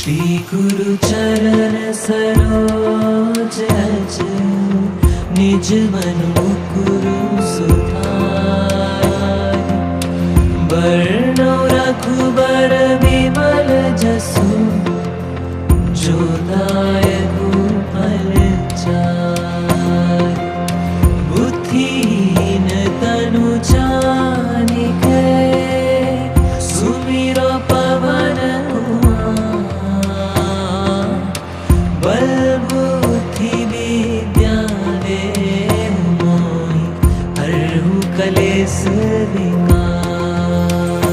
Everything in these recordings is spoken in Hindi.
श्री गुरु चरण सरोज रज निज मन मुकुरु सुधार। बरनो रघुबर विमल जसु जो दायकु फल चार। बुद्धिहीन तनु जानिके सुमिरो पवन कुमार। बल बुद्धि विद्या देहु मोहि हरहु कलेस विकार।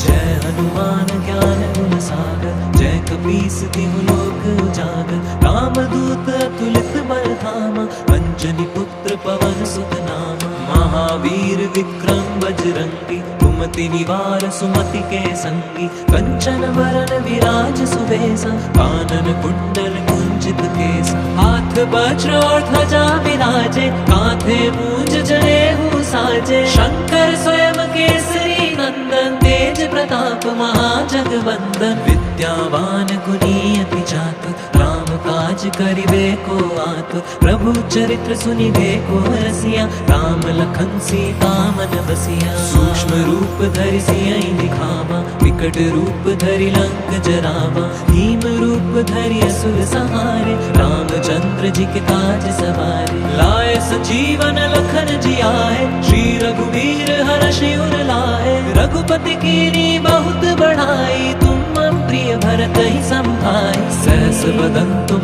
जय हनुमान ज्ञान गुण सागर जय कपीस तिहु लोक उजागर। रामदूत अतुलित बल धामा अंजनी पुत्र पवन सुत नामा। महावीर विक्रम बजरंगी कुमति निवार सुमति के संगी। कंचन वरन विराज सुबेसा कानन कुंडल कुंजित केसा। हाथ वज्र और ध्वजा विराजे कांधे मूंज जनेऊ साजे। शंकर स्वयं केसरी नंदन तेज प्रताप महाजगवंदन। विद्यावान गुणी अति चातुर राम काज करिबे को आतुर। प्रभु चरित्र सुनिबे को रसिया राम लखन सीता मन बसिया। सूक्ष्म रूप धरि सियहि दिखावा विकट रूप धरि लंक जरावा। भीम रूप धरि असुर संहारे रामचंद्र जी के काज सवारे। लाए संजीवन लखन जियाए श्री रघुवीर हर्षि उर लाए। रघुपति कीनी बहुत बढ़ाई तुम मम प्रिय भरत ही संभाई। सहस बदन तुम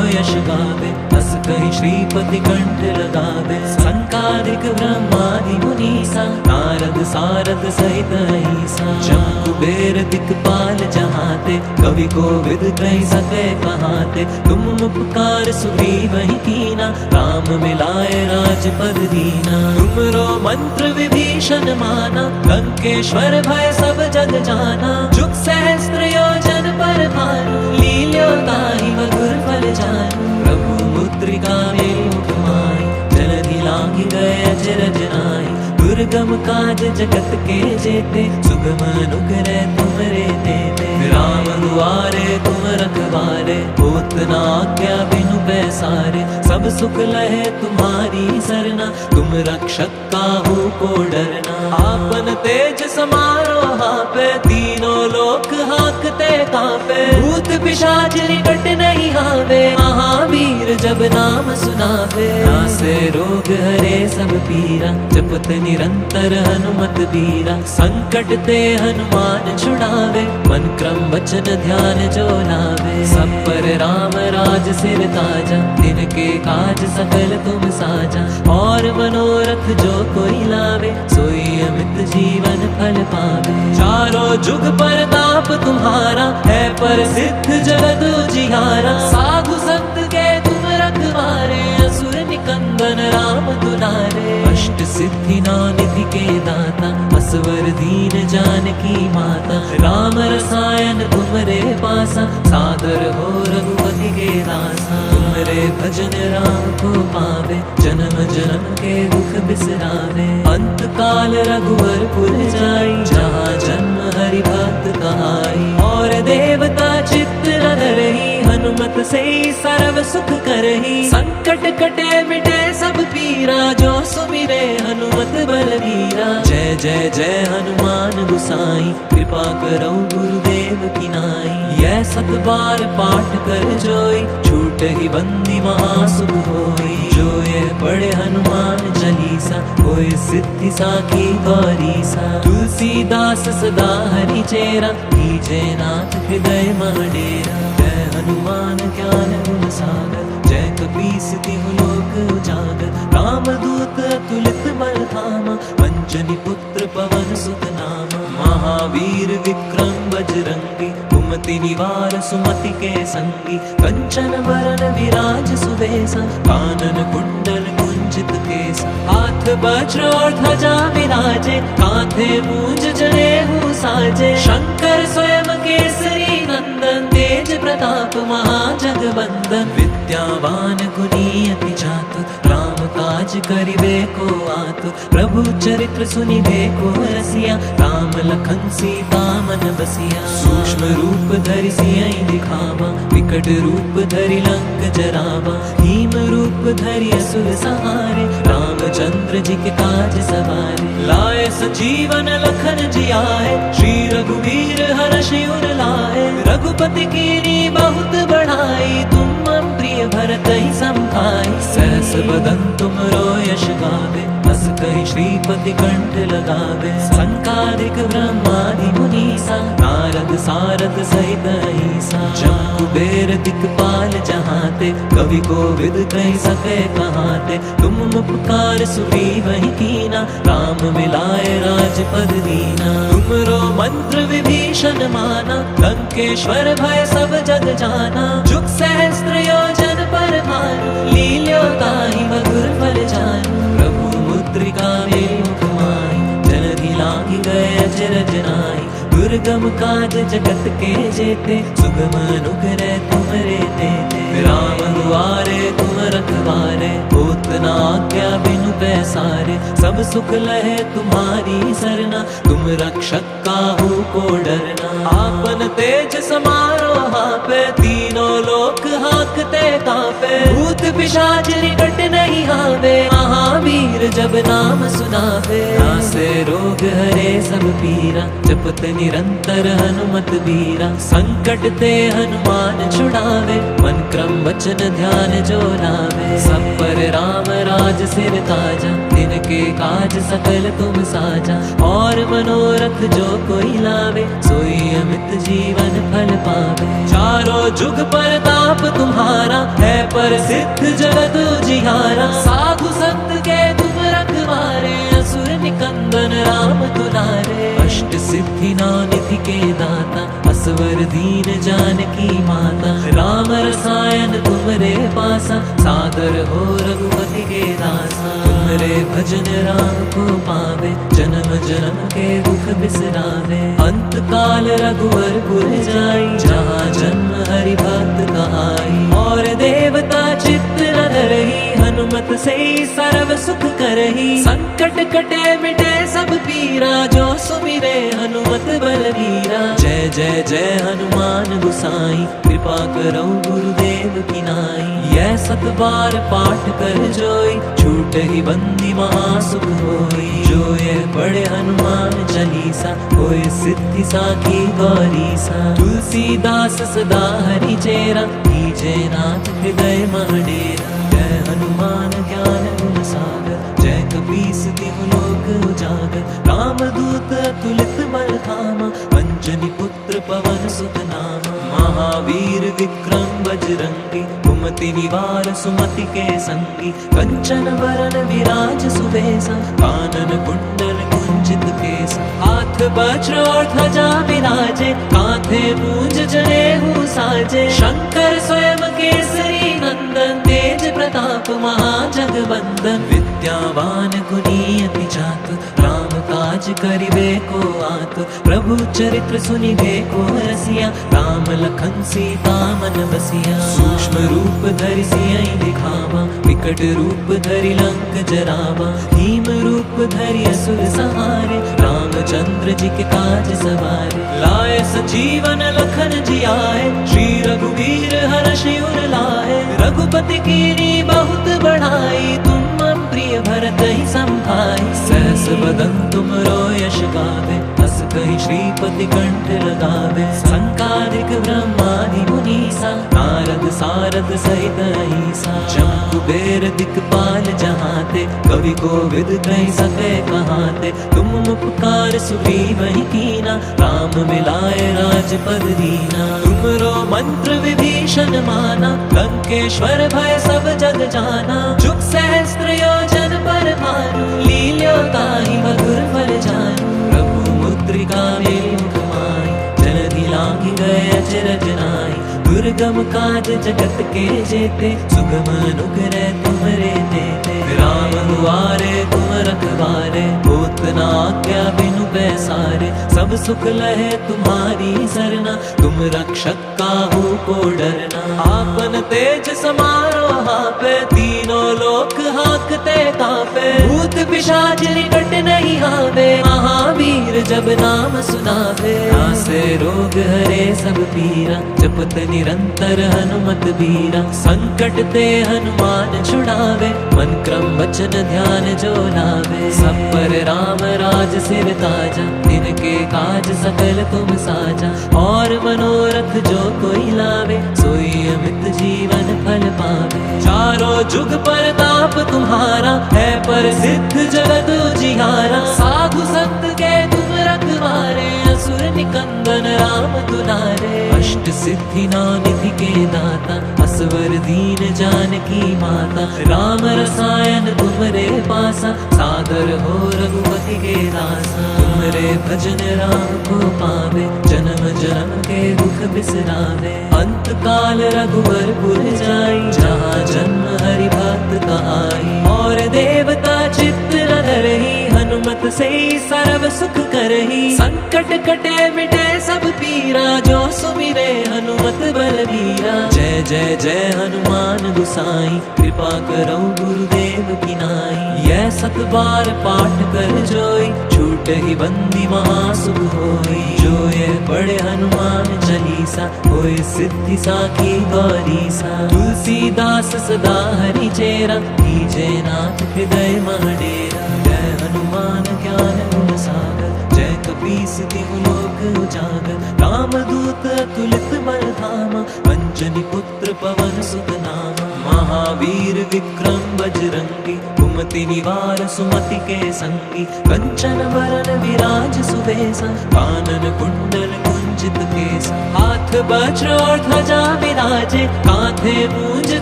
यश गावे हस कहि श्रीपति कंठ लगावे। संकादिक ब्रह्मादि मुनीसा नारद सारद सहित अहिसा। जम कुबेर दिक्पाल जहाते कवि कोविद कहि सके कहाते। तुम उपकार सुग्रीव ही कीना राम मिलाए राजपद दीना। तुमरो मंत्र विभीषण माना लंकेश्वर भय सब जग जाना। जुग सहस्त्र योजन पर भानु लील्यो ताहि मधुर फल जानू। प्रभु मुद्रिका मेरु कमाई जलधि लांघि गए अचरज नाहि। दुर्गम काज जगत के जेते सुगम अनुग्रह तुमरे तेते। राम दुआरे तुम रखवारे होत न आज्ञा बिनु पैसारे। सब सुख लहे तुम्हारी सरना तुम रक्षक काहू को डरना। आपन तेज समारो हापे तीनों लोक हाकते कापे। भूत पिशाच निकट नहीं आवे महावीर जब नाम सुनावे। नासे रोग हरे सब पीरा जपत निरंतर हनुमत बीरा। संकट ते हनुमान छुड़ावे मन क्रम वचन ध्यान जो लावे। सब पर राम राज सिर ताजा तिनके काज सकल तुम साजा। और मनोरथ जो कोई लावे सोई अमित जीवन फल पावे। चारों जुग परताप तुम्हारा है प्रसिद्ध जगत उजियारा। साधु संत के तुम रखवारे असुर निकंदन राम दुलारे। अष्ट सिद्धि नानिधि के दाता असवर दीन जानकी माता। राम रसायन तुमरे पासा सादर हो रघुपति के दासा। तुमरे भजन राम को पावे जन्म जन्म के दुख बिसरावे। अंत काल रघुवर पुर जाई जहाँ जन्म हरि भक्त कहाई। और देवता चित्त न धरहि हनुमत से सर्व सुख करहि। संकट कटे मिटे सब पीरा जो सुमिरे हनुमत बलवीरा। जय जय जय हनुमान गुसाई कृपा करो गुरुदेव की नाई। यह सत बार पाठ कर जोई छूट ही बंदी महासुख होई। जो ये पढ़े हनुमान चालीसा होए सिद्धि साखी गौरीसा। तुलसीदास सदा हरि चेरा कीजे नाथ हृदय मह डेरा। जय हनुमान ज्ञान गुण सागर जय कपीस तिहु लोक उजागर। रामदूत अतुलित बल धामा अंजनी पुत्र पवन सुत नामा। महावीर विक्रम बजरंगी कुमति निवार सुमति के संगी। कंचन वरन विराज सुबेसा कानन कुंडल कुंजित केसा। हाथ वज्र और ध्वजा विराजे कांधे मूंज जनेऊ साजे। शंकर स्वयं केसरी नंदन तेज प्रताप महाजगवंदन। विद्यावान गुणी अति चातुर राम काज काज करिबे को आतुर, प्रभु चरित्र सुनिबे को रसिया, राम लखन सीता मन बसिया। सूक्ष्म रूप धरि सियहि दिखावा, विकट रूप धरि लंक जरावा, भीम रूप धरि असुर सहारे, रामचंद्र जी के काज सवारे। लाए संजीवन लखन जियाए, श्री रघुवीर हर्षि उर लाए, रघुपति कीनी बहुत बढ़ाई, तुम मम प्रिय भरत ही संभाई। सहस बदन तुम यश गावे, बस कहि श्रीपति कंठ लगावे। संकादिक ब्रह्मादि मुनीसा, नारद सारद सहित अहिसा। जम कुबेर दिक्पाल जहाते, कवि कोविद कहि सके कहाते। तुम उपकार सुग्रीव ही कीना, राम मिलाए राजपद दीना। तुमरो मंत्र विभीषण माना, लंकेश्वर भय सब जग जाना। जुग सहस्त्र योजन पर भानु, लील्यो ताहि मधुर फल जानू। प्रभु मुद्रिका मेलि मुख माहि, जलधि लांघि गए अचरज नाहि। दुर्गम काज जगत के जेते, सुगम अनुग्रह तुमरे तेते। राम दुआरे तुम रखवारे, होत न आज्ञा बिनु पैसारे। सब सुख लहे तुम्हारी सरना, तुम रक्षक काहू को डरना। आपन तेज समारो हापे, तीनों लोक हाकते कापे। भूत पिशाच निकट नहीं आवे, महावीर जब नाम सुनावे। नासे रोग हरे सब पीरा, जपत निरंतर हनुमत बीरा। संकट ते हनुमान छुड़ावे, मन क्रम वचन ध्यान जो लावे। सब पर राम राज सिर ताजा, तिनके काज सकल तुम साजा। और मनोरथ जो कोई लावे, सोई अमित जीवन फल पावे। चारों जुग परताप तुम्हारा, है प्रसिद्ध जगत उजियारा। साधु संत के तुम रखवारे, असुर निकंदन राम दुलारे। अष्ट सिद्धि नौ निधि के दाता, असवर दीन जानकी माता। राम रसायन तुमरे पासा, सादर हो रघुपति के दासा। तुमरे भजन राम को पावे, जन्म जन्म के दुख बिसरावे। अंत काल रघुवर पुर जाई, जहाँ जन्म हरि भक्त कहाई। और देवता चित्त न धरहि, हनुमत से सर्व सुख करहि। संकट कटे मिटे सब पीरा, जो सुमिरे हनुमत बलवीरा। जय जय जय हनुमान गुसाई, कृपा करो गुरुदेव की नाई। यह सत बार पाठ कर जोई, छूट ही बंदी महासुख होई। जो ये पढ़े हनुमान चालीसा, होए सिद्धि साखी गौरीसा। तुलसीदास सदा हरि चेरा, कीजे नाथ हृदय मह डेरा। जय हनुमान ज्ञान गुण सागर, जय कपीस तिहु लोक उजागर। रामदूत अतुलित बल धामा, अंजनी पुत्र पवन सुत नामा। महावीर विक्रम बजरंगी, कुमति निवार सुमति के संगी। कंचन बरन विराज सुबेसा, कानन कुंडल कुंचित केसा। हाथ वज्र और ध्वजा विराजे, कांधे मूंज जनेऊ साजे। शंकर स्वयं केसरी नंदन, तेज प्रताप महाजगवंदन। विद्यावान गुणी अति चातुर, राम काज करिबे को आतुर। प्रभु चरित्र सुनिबे को रसिया, राम लखन सीता मन बसिया। सूक्ष्म रूप धरि सियहि दिखावा, विकट रूप धरि लंक जरावा। भीम रूप धरि असुर सहारे, रामचंद्र जी के काज सवारे। लाए संजीवन लखन जियाए, श्री रघुवीर हर्षि उर लाए। रघुपति कीनी बहुत बढ़ाई, तुम मम प्रिय भरत ही संभाई। सहस बदन तुम यश गावे, बस कहि श्रीपति कंठ लगावे। संकादिक ब्रह्मादि मुनीसा, नारद सारद सहित अहिसा। जम कुबेर दिक्पाल जहाते, कवि कोविद कहि सके कहाते। तुम उपकार सुग्रीव ही कीना, राम मिलाए राजपद दीना। तुमरो मंत्र विभीषण माना, लंकेश्वर भय सब जग जाना। जुग सहस्त्र योजन पर भानु, लील्यो ताहि मधुर फल जानू। प्रभु मुद्रिका मेलि मुख माहि, जलधि लांघि गए अचरज नाहि। दुर्गम काज जगत के जेते, सुगम अनुग्रह तुमरे तेते। राम दुआरे तुम रखवारे, होत न आज्ञा बिनु पैसारे। सब सुख लहे तुम्हारी सरना, तुम रक्षक काहू को डरना। आपन तेज समारो हापे, तीनों लोक हाकते ते कांपे, भूत पिशाच निकट नहीं आवे, महावीर जब नाम सुनावे। नासे रोग हरे सब पीरा, जपत निरंतर हनुमत बीरा। संकट ते हनुमान छुड़ावे, मन क्रम वचन ध्यान जो लावे। सब पर राम राज सिर ताजा, तिनके काज सकल तुम साजा। और मनोरथ जो कोई लावे, सोई अमित जीवन फल पावे। चारों जुग परताप तुम्हारा, है प्रसिद्ध जगत उजियारा। साधु संत के तुम रखवारे, असुर निकंदन राम दुलारे। अष्ट सिद्धि नौ निधि के दाता, असवर दीन जानकी माता। राम रसायन तुमरे पासा, सादर हो रघुपति के दासा। तुमरे भजन राम को पावे, जन्म जन्म के दुख बिसरावे। अंत काल रघुवर पुर जाई, जहाँ जन्म हरि भक्त कहाई। और देवता चित्त न धरहि, हनुमत से सर्व सुख करहि। संकट कटे मिटे सब पीरा, जो सुमिरे हनुमत बलबीरा। जय जय जय हनुमान गुसाई, कृपा करो गुरुदेव की नाई। यह सत बार पाठ कर जोई, छूट ही बंदी महासुख होई। जो ये पढ़े हनुमान चालीसा, होए सिद्धि साखी गौरीसा। तुलसीदास सदा हरि चेरा, कीजे नाथ हृदय महडेरा। जय हनुमान ज्ञान गुण सागर, जय कपीस तिहु लोक उजागर। रामदूत अतुलित बल धामा, अंजनी पुत्र पवन सुत नामा। महावीर विक्रम बजरंगी, कुमति निवार सुमति के संगी। कंचन वरन विराज सुबेसा, कानन कुंडल कुंजित केसा। हाथ वज्र और ध्वजा विराजे, कांधे मूंज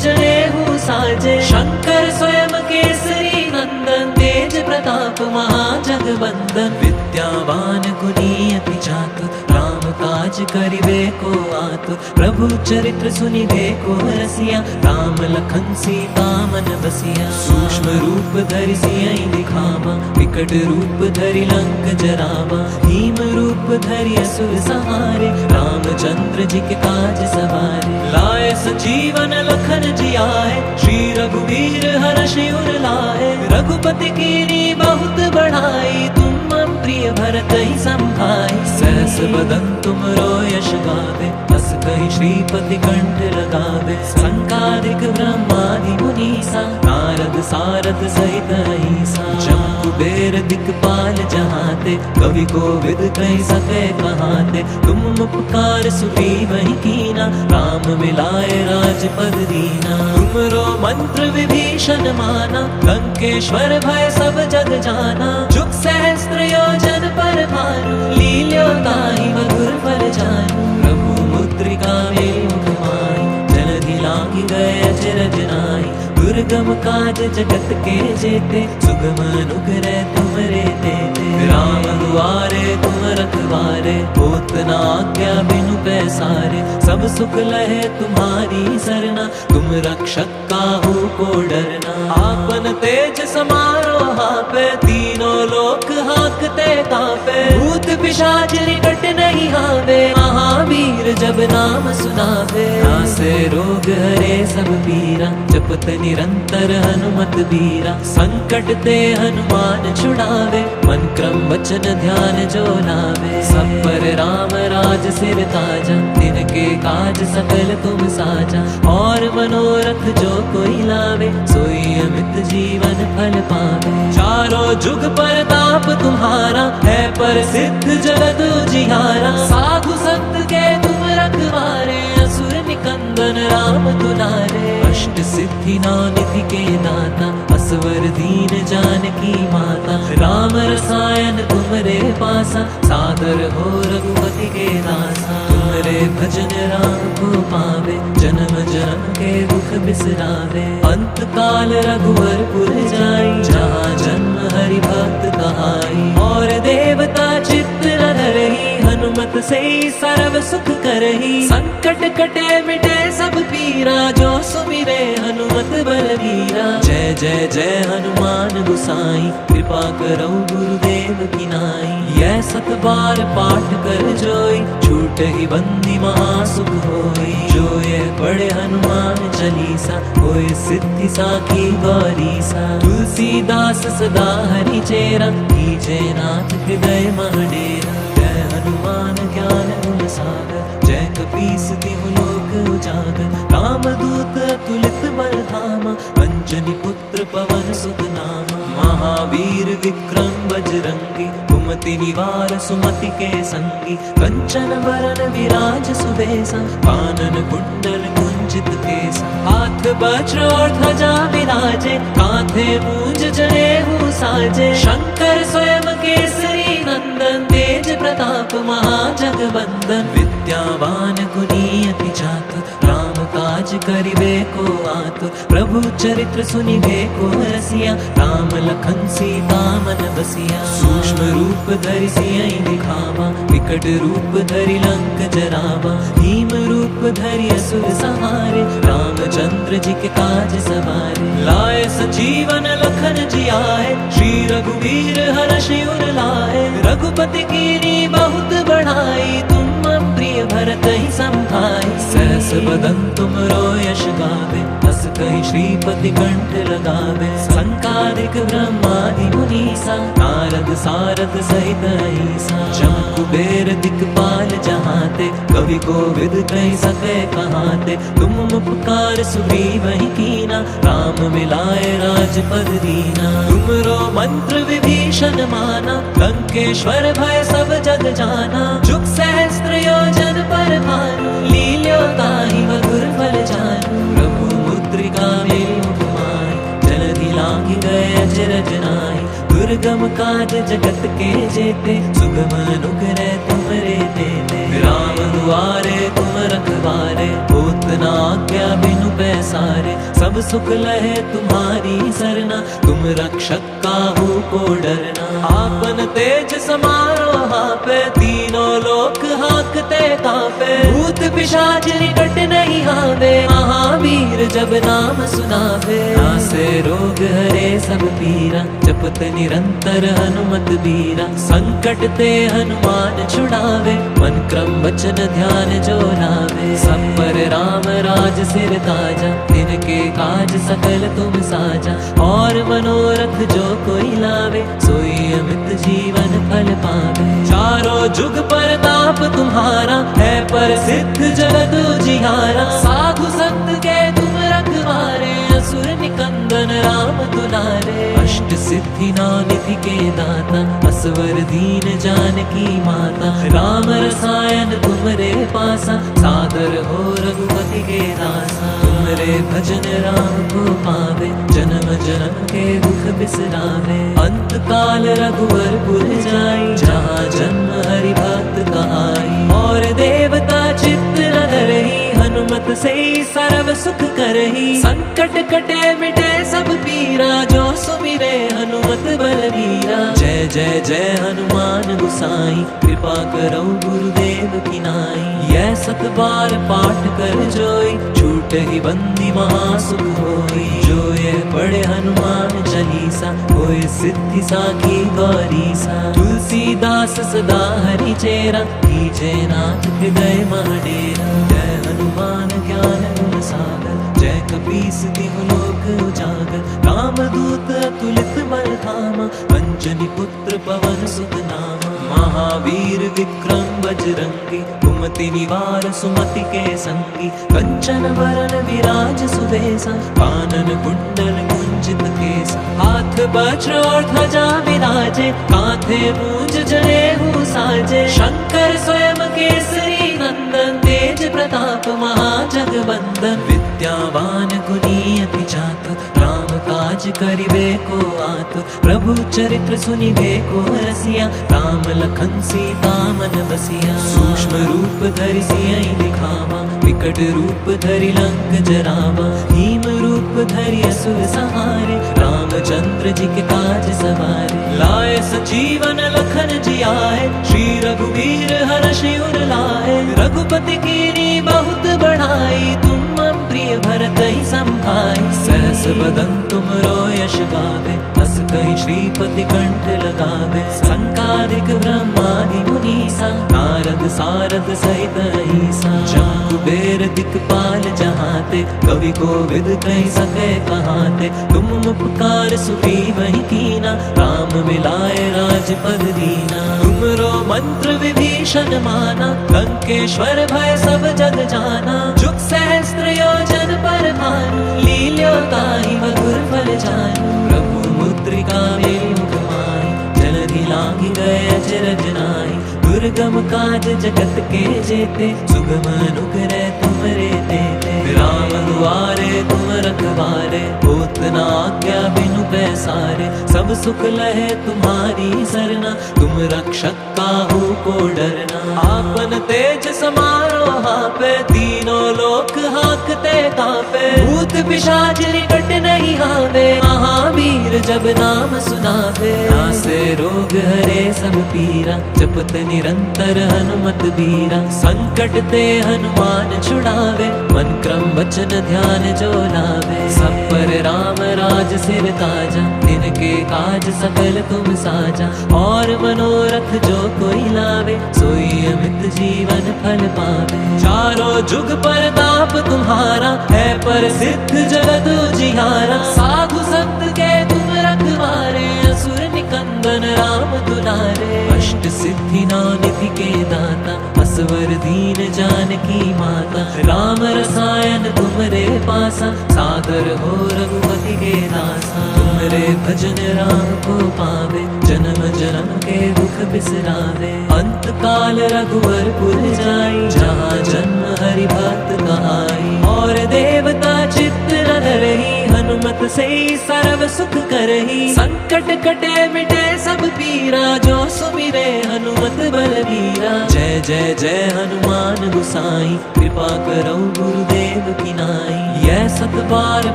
जनेऊ साजे। शंकर स्वयं केसरी नंदन, तेज प्रताप महाजगवंदन। विद्यावान गुणी अति चातुर, राम काज करिबे को आतुर। प्रभु चरित्र सुनिबे को रसिया, राम लखन सीता मन बसिया। सूक्ष्म रूप धरि सियहि दिखावा, विकट रूप धरि लंक जरावा। भीम रूप धरि असुर संहारे, रामचंद्र जी के काज सवारे। लाए संजीवन लखन जियाए, श्री रघुवीर हर्षि उर लाए। रघुपति कीनी बहुत बढ़ाई, तुम मम प्रिय भरतहि संभाई। सहस बदन तुम यश गावे, हस कहि श्रीपति कंठ लगावे। संकादिक ब्रह्मादि मुनीसा, नारद सारद सहित अहिसा। जम कुबेर दिक्पाल जहाते, कवि कोविद कहि सके कहाते। तुम उपकार सुग्रीवहि कीना, राम मिलाए राजपद दीना। तुमरो मंत्र विभीषण माना, लंकेश्वर भय सब जग जाना। जुग सहस्त्र योजन पर भानु, लील्यो ताहि मधुर फल जानू। प्रभु मुद्रिका मेलि माई, जलधि लांघि गए अचरज नाई। दुर्गम काज जगत के जेते, सुगम अनुग्रह तुमरे तेते। राम दुआरे तुम रखवारे, होत न आज्ञा बिनु पैसारे। सब सुख लहे तुम्हारी सरना, तुम रक्षक काहू को डरना। आपन तेज समारो हापे, तीनों लोक हाकते कांपे। भूत पिशाच निकट नहीं आवे, महावीर जब नाम सुनावे। नासे रोग हरे सब पीरा, जपत निरंतर हनुमत बीरा। संकट ते हनुमान छुड़ावे, मन क्रम वचन ध्यान जो लावे। सब पर राम राज सिर ताजा, तिनके काज सकल तुम साजा। और मनोरथ जो कोई लावे, सोई अमित जीवन फल पावे। चारों जुग परताप तुम्हारा, है प्रसिद्ध जगत उजियारा। साधु संत के तुम रखवारे, असुर निकंदन राम दुलारे। अष्ट सिद्धि नौ निधि के दाता, असवर दीन जानकी माता। राम रसायन तुमरे पासा, सादर हो रघुपति के दासा। तुमरे भजन राम को पावे, जन्म जन्म के दुख बिसरावे। अंत काल रघुवर पुर जाई, जहाँ जन्म हरि भक्त कहाई। और देवता चित्त न धरहि, हनुमत से सर्व सुख करहि। संकट कटे मिटे सब पीरा, जो सुमिरे हनुमत बलबीरा। जय जय जय हनुमान गोसाई, कृपा करो गुरुदेव की नाई। यह 7 बार पाठ कर जोई, छूट ही बंदी महासुख होई। जो ये पढ़े हनुमान चालीसा, होए सिद्धि साखी गौरीसा। तुलसीदास सदा हरि चेरा, कीजे नाथ हृदय महडेरा। जय हनुमान ज्ञान गुण सागर, जय कपीस तिहु लोक उजागर। रामदूत अतुलित बल धामा, अंजनी पुत्र पवन सुत नामा। महावीर विक्रम बजरंगी, कुमति निवार सुमति के संगी। कंचन बरन विराज सुबेसा, कानन कुंडल कुंचित केसा। हाथ वज्र और ध्वजा विराजे, कांधे मूंज जनेऊ साजे। शंकर स्वयं केसरी नंदन, तेज प्रताप महाजगवंदन। विद्यावान गुणी अति चातुर, राम काज करिबे को आतुर। प्रभु चरित्र सुनिबे को रसिया, राम लखन सीता मन बसिया। सूक्ष्म रूप धरि सियहि दिखावा, विकट रूप धरि लंक जरावा। भीम रूप धरि असुर संहारे, रामचंद्र जी के काज सवारे। लाए संजीवन लखन जियाए, श्री रघुवीर हर्षि उर लाए। रघुपति कीनी बहुत बढ़ाई, तुम मम प्रिय भरत ही संभाई। सहस बदन तुम यश गावे, हस कहि श्रीपति कंठ लगावे। संकादिक ब्रह्मादि मुनीसा, नारद सारद सहित अहिसा। जम कुबेर दिक्पाल जहाते, कवि कोविद कहि सके कहाते। तुम उपकार सुग्रीवहि कीना, राम मिलाए राजपद दीना। तुमरो मंत्र विभीषण माना, लंकेश्वर भय सब जग जाना। जुग सहस्त्र योजन पर भानु, लील्यो ताहि मधुर फल जानू। प्रभु मुद्रिका मेरु मुखमाई, जलधि लांघि गए अचरज नाहि। दुर्गम काज जगत के जेते, सुगम अनुग्रह तुमरे तेते। राम दुआरे तुम रखवारे, होत न आज्ञा बिनु पैसारे। सब सुख लहे तुम्हारी सरना, तुम रक्षक काहू को डरना। आपन तेज समारो हापे, तीनों लोक हाकते कापे। भूत पिशाच निकट नहीं आवे, महावीर जब नाम सुनावे। नासे रोग हरे सब पीरा, जपत निरंतर हनुमत बीरा। संकट ते हनुमान छुड़ावे, मन क्रम वचन ध्यान जो लावे। सब पर राम राज सिर ताजा, तिनके काज सकल तुम साजा। और मनोरथ जो कोई लावे, सोई अमित जीवन फल पावे। चारों जुग परताप तुम्हारा, है प्रसिद्ध जगत उजियारा। साधु संत के तुम रखवारे, असुर निकंदन राम दुलारे। अष्ट सिद्धि नानिधि के दाता, असवर दीन जानकी माता। राम रसायन तुमरे पासा, सादर हो रघुपति के दासा। तुमरे भजन राम को पावे, जन्म जन्म के दुख बिसरावे। अंत काल रघुवर पुर जाई, जहाँ जन्म हरि भक्त कहाई। और देवता चित्त न धरहि, हनुमत से सर्व सुख करहि। संकट कटे मिटे सब पीरा, जो सुमिरे हनुमत बलबीरा। जय जय जय हनुमान गोसाई, कृपा करो गुरुदेव की नाई। यह 7 बार पाठ कर जोई, छूट ही बंदी महासुख होई। जो ये पढ़े हनुमान चालीसा, होए सिद्धि साखी गौरीसा। तुलसीदास सदा हरि चेरा, कीजे नाथ हृदय महडेरा। जय हनुमान ज्ञान गुण सागर, जय कपीस तिहु लोक उजागर। रामदूत अतुलित बल धामा, अंजनी पुत्र पवन सुत नामा। महावीर विक्रम बजरंगी, कुमति निवार सुमति के संगी। कंचन बरन विराज सुबेसा, कानन कुंडल कुंचित केसा। हाथ वज्र और ध्वजा विराजे, कांधे मूंज जनेऊ साजे। शंकर स्वयं केसरी नंदन, तेज प्रताप महाजगवंदन। विद्यावान गुणी अति चातुर, राम काज करिबे को आतुर। प्रभु चरित्र सुनिबे को रसिया, राम लखन सीता मन बसिया। सूक्ष्म रूप धरि सियहि दिखावा, विकट रूप धरि लंक जरावा। भीम रूप धरि असुर संहारे, रामचंद्र जी के काज सवारे। लाए संजीवन लखन जियाए, श्री रघुवीर हर्षि उर लाए। रघुपति कीनी बहुत बढ़ाई, तुम मम प्रिय भरत भरत ही संभाई। सहस बदन तुमरो यश गावे, हस कहि श्रीपति कंठ लगावे। संकादिक ब्रह्मादि मुनीसा, नारद सारद सहित अहिसा। जम कुबेर दिक्पाल जहाते, कवि कोविद कहि सके कहाते। तुम उपकार सुग्रीव ही कीना, राम मिलाए राजपद दीना। तुमरो मंत्र विभीषण माना, लंकेश्वर भय सब जग जाना। जुग सहस्त्र योजन पर भानु, लील्यो ताहि मधुर फल जानू। प्रभु मुद्रिका मेरि मुख माहि, जलधि लांघि गए अचरज नाहि। दुर्गम काज जगत के जेते, सुगम अनुग्रह तुमरे तेते। राम दुआरे तुम रखवारे, होत न आज्ञा बिनु पैसारे। सब सुख लहे तुम्हारी सरना, तुम रक्षक काहू को डरना। आपन तेज समारो हापे, तीनों लोक हाकते कापे। भूत पिशाच निकट नहीं आवे, महावीर जब नाम सुनावे। नासे रोग हरे सब पीरा, जपत निरंतर हनुमत बीरा। संकट ते हनुमान छुड़ावे, मन क्रम वचन ध्यान जो लावे। सब पर राम राज सिर ताजा, तिनके काज सकल तुम साजा। और मनोरथ जो कोई लावे, सोई अमित जीवन फल पावे। चारों जुग परताप तुम्हारा, है प्रसिद्ध जगत उजियारा। साधु संत के तुम रखवारे, असुर निकंदन राम दुलारे। अष्ट सिद्धि नौ निधि के दाता, असवर दीन जानकी माता। राम रसायन तुमरे पासा, सादर हो रघुपति के दासा। तुमरे भजन राम को पावे, जन्म जन्म के दुख बिसरावे। अंत काल रघुवर पुर जाई, जहाँ जन्म हरि भक्त कहाई। और देवता चित्त न धरहि, हनुमत से सर्व सुख करहि। संकट कटे मिटे सब पीरा, जो सुमिरे हनुमत बलबीरा। जय जय जय हनुमान गोसाई, कृपा करो गुरुदेव की नाई। यह सत बार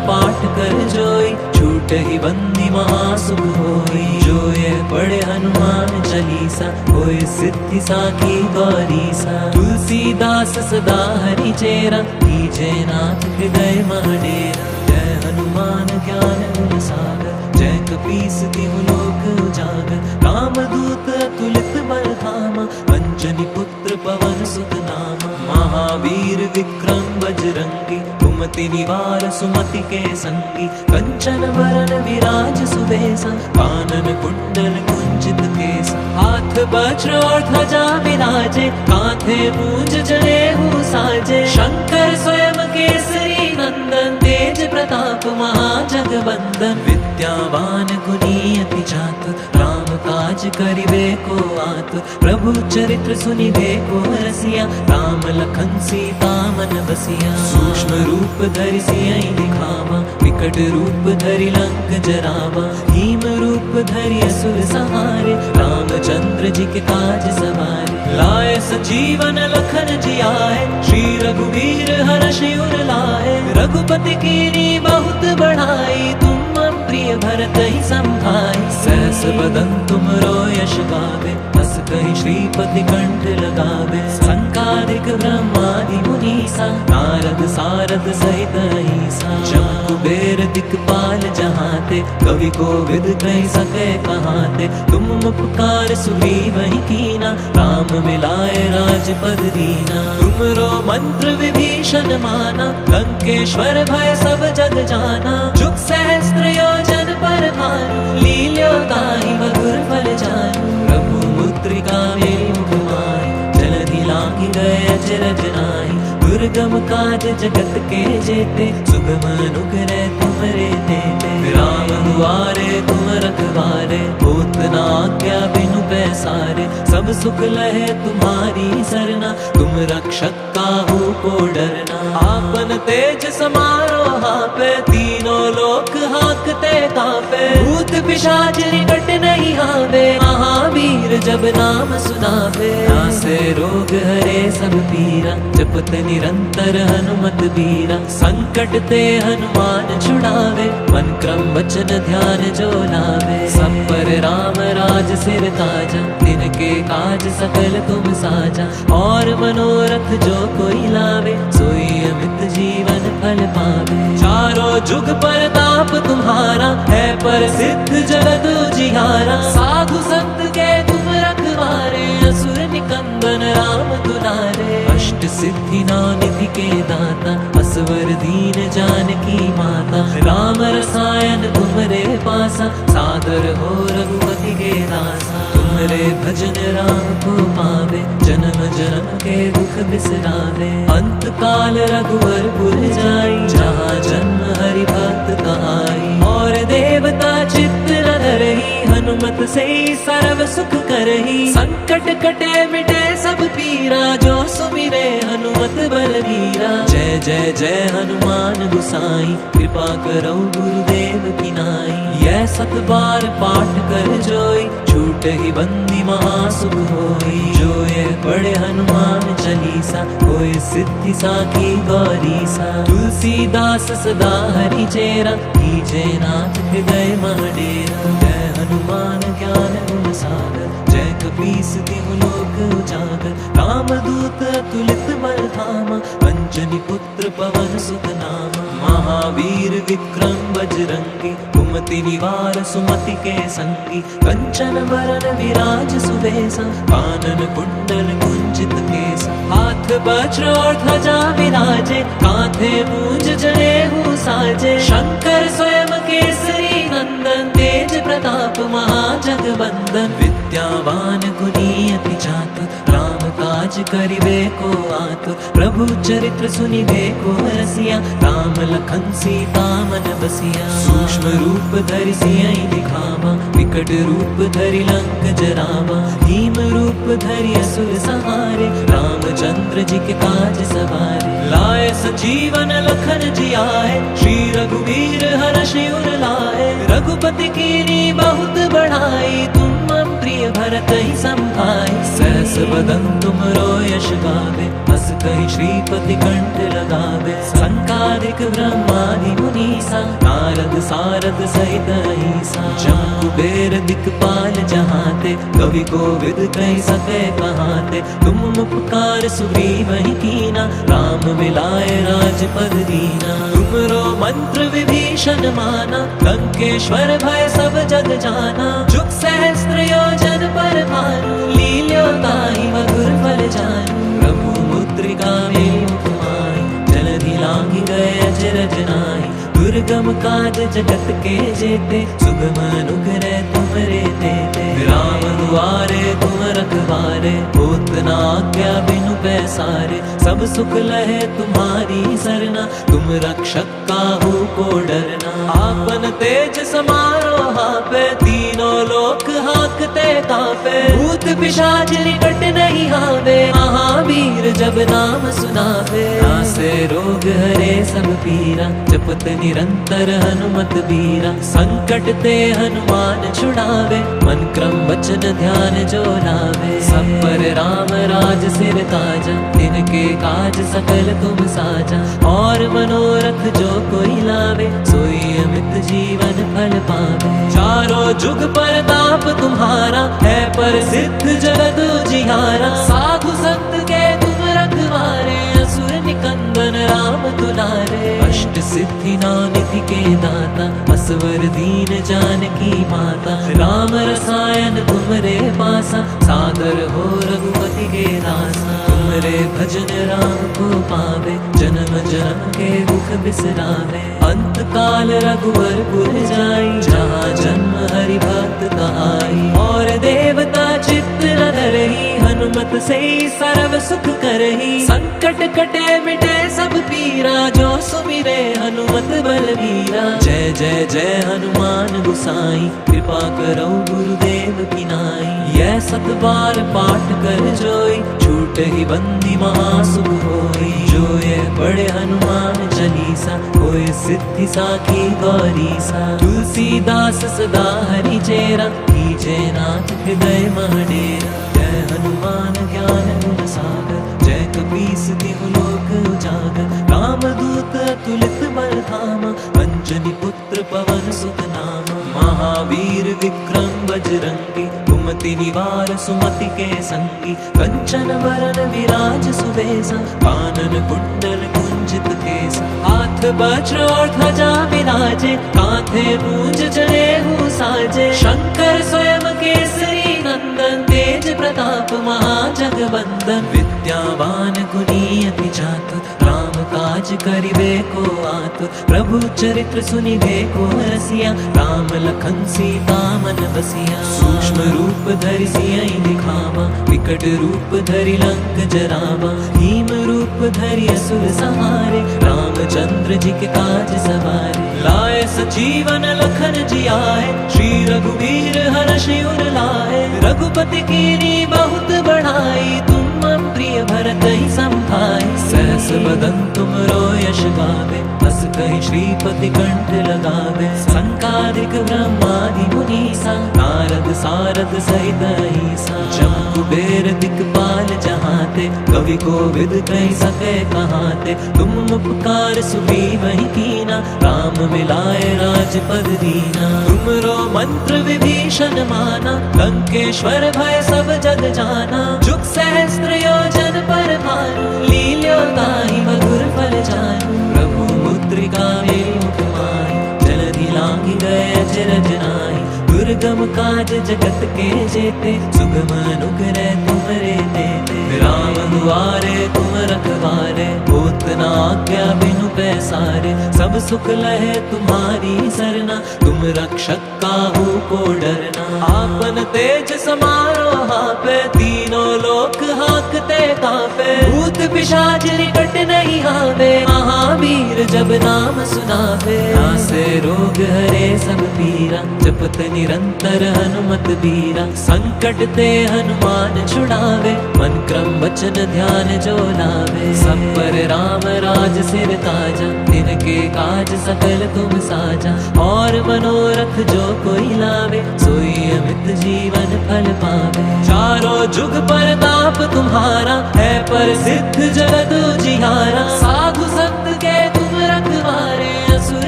पाठ कर जोई, छूट ही बंदी महासुख होई। जो ये पढ़े हनुमान चालीसा, होए सिद्धि साखी गौरीसा। तुलसीदास सदा हरि चेरा, कीजे नाथ हृदय महडेरा। जय हनुमान ज्ञान गुण सागर, जय कपीस तिहु लोक उजागर। रामदूत अतुलित बल धामा, अंजनी पुत्र पवन सुत नामा। महावीर विक्रम बजरंगी, कुमति निवार सुमति के संगी। कंचन वरन विराज सुबेसा, कानन कुंडल कुंचित केसा। हाथ वज्र और ध्वजा विराजे, कांधे मूंज जनेऊ साजे। शंकर स्वयं केसरी नंदन, तेज प्रताप महाजगवंदन। विद्यावान गुणी अति चातुर, राम काज करिबे को आतुर। प्रभु चरित्र सुनिबे को रसिया, राम लखन सीता मन बसिया। सूक्ष्म रूप धरि सियहि दिखावा, विकट रूप धरि लंक जरावा। भीम रूप धरि असुर संहारे, रामचंद्र जी के काज सवारे। लाए सजीवन लखन जियाए, श्री रघुवीर हर्षि उर लाए। रघुपति कीनी बहुत बढ़ाई, तुम प्रिय भरत ही संभाई। सहस बदन तुमरो यश गावे, हस कहि श्रीपति कंठ लगावे। संकादिक ब्रह्मादि मुनीसा, नारद सारद सहित अहिसा। जम कुबेर दिक्पाल जहाते, कवि कोविद कहि सके कहाते। तुम उपकार सुग्रीव ही कीना, राम मिलाए राजपद दीना। तुमरो मंत्र विभीषण माना, लंकेश्वर भय सब जग जाना। जुग सहस्त्र योजन पर भानु, लील्यो ताहि मधुर फल जानू। प्रभु मुद्रिका मेरि मुख माहि, जलधि लांघि गए अचरज नाहि। दुर्गम काज जगत के जेते, सुगम अनुग्रह तुमरे तेते। राम दुआरे तुम रखवारे, होत न आज्ञा बिनु पैसारे। सब सुख लहे तुम्हारी सरना, तुम रक्षक काहू को डरना। आपन तेज समारो हापे, तीनों लोक हाकते कापे। भूत पिशाच निकट नहीं आवे, महावीर जब नाम सुनावे। नासे रोग हरे सब पीरा, जपत निरंतर हनुमत बीरा। संकट ते हनुमान छुड़ावे, मन क्रम वचन ध्यान जो लावे। सब पर राम राज सिर ताजा, तिनके काज सकल तुम साजा। और मनोरथ जो कोई लावे, सोई अमित जीवन फल पावे। चारों जुग परताप तुम्हारा, है पर सिद्ध जगत उजियारा। साधु संत के तुम रखवारे, असुर निकंदन राम दुलारे। अष्ट सिद्धि नौ निधि के दाता, असवर दीन जानकी माता। राम रसायन तुमरे पासा, सादर हो रघुपति के दासा। तुमरे भजन राम को पावे, जन्म जन्म के दुख बिसरावे। अंत काल रघुवर पुर जाई, जहाँ जन्म हरि भक्त कहाई। और देवता चित्त न धरही, हनुमत से सर्व सुख करही। संकट कटे मिटे सब पीरा, जो सुमिरे हनुमत बलवीरा। जय जय जय हनुमान गोसाई, कृपा करो गुरुदेव की नाई। यह सत बार पाठ कर जोई, छूट ही बंदी महासुख होई। जो ये पढ़े हनुमान चालीसा, होए सिद्धि साखी गौरीसा। तुलसीदास सदा हरि चेरा, कीजे नाथ हृदय मह डेरा। जय हनुमान ज्ञान गुण सागर, जय कपीस तिहु लोक उजागर। रामदूत अतुलित बल धामा, अंजनी पुत्र पवन सुत नामा। महावीर विक्रम बजरंगी, कुमति निवार सुमति के संगी। कंचन बरन विराज सुबेसा, कानन कुंडल कुंचित केसा। हाथ वज्र और ध्वजा विराजे, कांधे मूंज जनेऊ साजे। शंकर स्वयं केसरी नंदन, तेज प्रताप महाजगवंदन। विद्यावान गुणी अति चातुर, राम काज करिबे को आतुर। प्रभु चरित्र सुनिबे को रसिया, राम लखन सीता मन बसिया। सूक्ष्म रूप धरि सियहि दिखावा, विकट रूप धरि लंक जरावा। भीम रूप धरि असुर संहारे, रामचंद्र जी के काज सवारे। लाए संजीवन लखन जियाए, श्री रघुवीर हर्षि उर लाए। रघुपति कीनी बहुत बढ़ाई, तुम मम प्रिय भरत ही संभाई। सहस बदन तुमरो यश गावे, हस कहि श्रीपति कंठ लगावे। संकादिक ब्रह्मादि मुनीसा, नारद सारद सहित अहिसा। जम कुबेर दिक्पाल जहाते, कवि कोविद कहि सके कहाते। तुम उपकार सुग्रीव ही कीना, राम मिलाए राजपद दीना। तुमरो मंत्र विभीषण माना, लंकेश्वर भय सब जग जाना। जुग सहस्त्र योजन पर भानु, लील्यो ताहि मधुर फल जानू। प्रभु मुद्रिका मेलि मुख माहि, जलधि लांघि गए अचरज नाहि। दुर्गम काज जगत के जेते, सुगम अनुग्रह तुमरे तेते। राम दुआरे तुम रखवारे, होत न आज्ञा बिनु पैसारे। सब सुख लहे तुम्हारी सरना, तुम रक्षक काहू को डरना। आपन तेज समारो हापे, तीनों लोक हाकते कापे। भूत पिशाच निकट नहीं आवे, महावीर जब नाम सुनावे। नासे रोग हरे सब पीरा, जपत निरंतर हनुमत बीरा। संकट ते हनुमान छुड़ावे, मन क्रम वचन ध्यान जो लावे। सब पर राम राज सिर ताजा, तिनके काज सकल तुम साजा। और मनोरथ जो कोई लावे, सोई अमित जीवन फल पावे। चारों जुग परताप तुम्हारा, है पर सिद्ध जगत उजियारा। साधु संत के तुम रखवारे, असुर निकंदन राम दुलारे। अष्ट सिद्धि नौ निधि के दाता, असवर दीन जानकी माता। राम रसायन तुमरे पासा, सादर हो रघुपति के दासा। तुमरे भजन राम को पावे, जन्म जन्म के दुख बिसरावे। अंत काल रघुवर पुर जाई, जहाँ जन्म हरि भक्त कहाई। और देवता चित्त न धरही, हनुमत से सर्व सुख करही। संकट कटे मिटे सब पीरा, जो सुमिरे हनुमत बलवीरा। जय जय जय हनुमान गोसाई, कृपा करो गुरुदेव की नाई। यह सत बार पाठ कर जोई, छूट ही बंदी महासुख होई। जो ये पढ़े हनुमान चालीसा, होए सिद्धि साखी गौरीसा। तुलसीदास सदा हरि चेरा, कीजे नाथ हृदय मह डेरा। जय हनुमान ज्ञान गुण सागर, जय कपीस तिहु लोक उजागर। रामदूत अतुलित बल धामा, अंजनी पुत्र पवन सुत नामा। महावीर विक्रम बजरंगी, कुमति निवार सुमति के संगी, कंचन वरन विराज सुबेसा, कानन कुंडल कुंजित केसा, हाथ वज्र और ध्वजा विराजे, कांधे मूंज जनेऊ साजे, शंकर स्वयं केसरी नंदन, तेज प्रताप महाजगवंदन, विद्यावान गुणी अति चातुर, राम काज करिबे को आतुर, प्रभु चरित्र सुनिबे को रसिया, राम लखन सीता मन बसिया, सूक्ष्म रूप धरि सियहि दिखावा, विकट रूप धरि लंक जरावा, भीम रूप धरि असुर संहारे, रामचंद्र जी के काज सवारे, लाए सजीवन लखन जियाए, श्री रघुवीर हर्षि उर लाए, रघुपति कीनी बहुत बढ़ाई, तुम मम प्रिय भरत ही संभाई, सहस बदन तुम रो यश गावे, बस कहि श्रीपति कंठ लगावे, संकादिक ब्रह्मादि मुनीसा, नारद सारद सहित अहिसा, जम कुबेर दिक्पाल जहाते, कवि कोविद कहि सके कहाते, तुम उपकार सुग्रीवहि कीना, राम मिलाए राजपद दीना, तुमरो मंत्र विभीषण माना, लंकेश्वर भय सब जग जाना, जुग सहस्त्र योजन पर भानु, लील्यो ताहि मधुर फल जानू, प्रभु मुद्रिका मेरि मुख माहि, जलधि लांघि गए अचरज नाहि, दुर्गम काज जगत के जेते, सुगम अनुग्रह तुमरे तेते, राम दुआरे तुम रखवारे, होत न आज्ञा बिनु पैसारे, सब सुख लहे तुम्हारी सरना, तुम रक्षक काहू को डरना, आपन तेज समारो हापे, तीनों लोक हाकते कापे, भूत पिशाच निकट नहीं आवे, महावीर जब नाम सुनावे, नासे रोग हरे सब पीरा, जपत निरंतर हनुमत बीरा, संकट ते हनुमान छुड़ावे, मन क्रम वचन ध्यान जो लावे, सब पर राम राज सिर ताजा, तिनके काज सकल तुम साजा, और मनोरथ जो कोई लावे, सोई अमित जीवन फल पावे, चारों जुग परताप तुम्हारा, है प्रसिद्ध जगत उजियारा, साधु संत के तुम रखवारे, असुर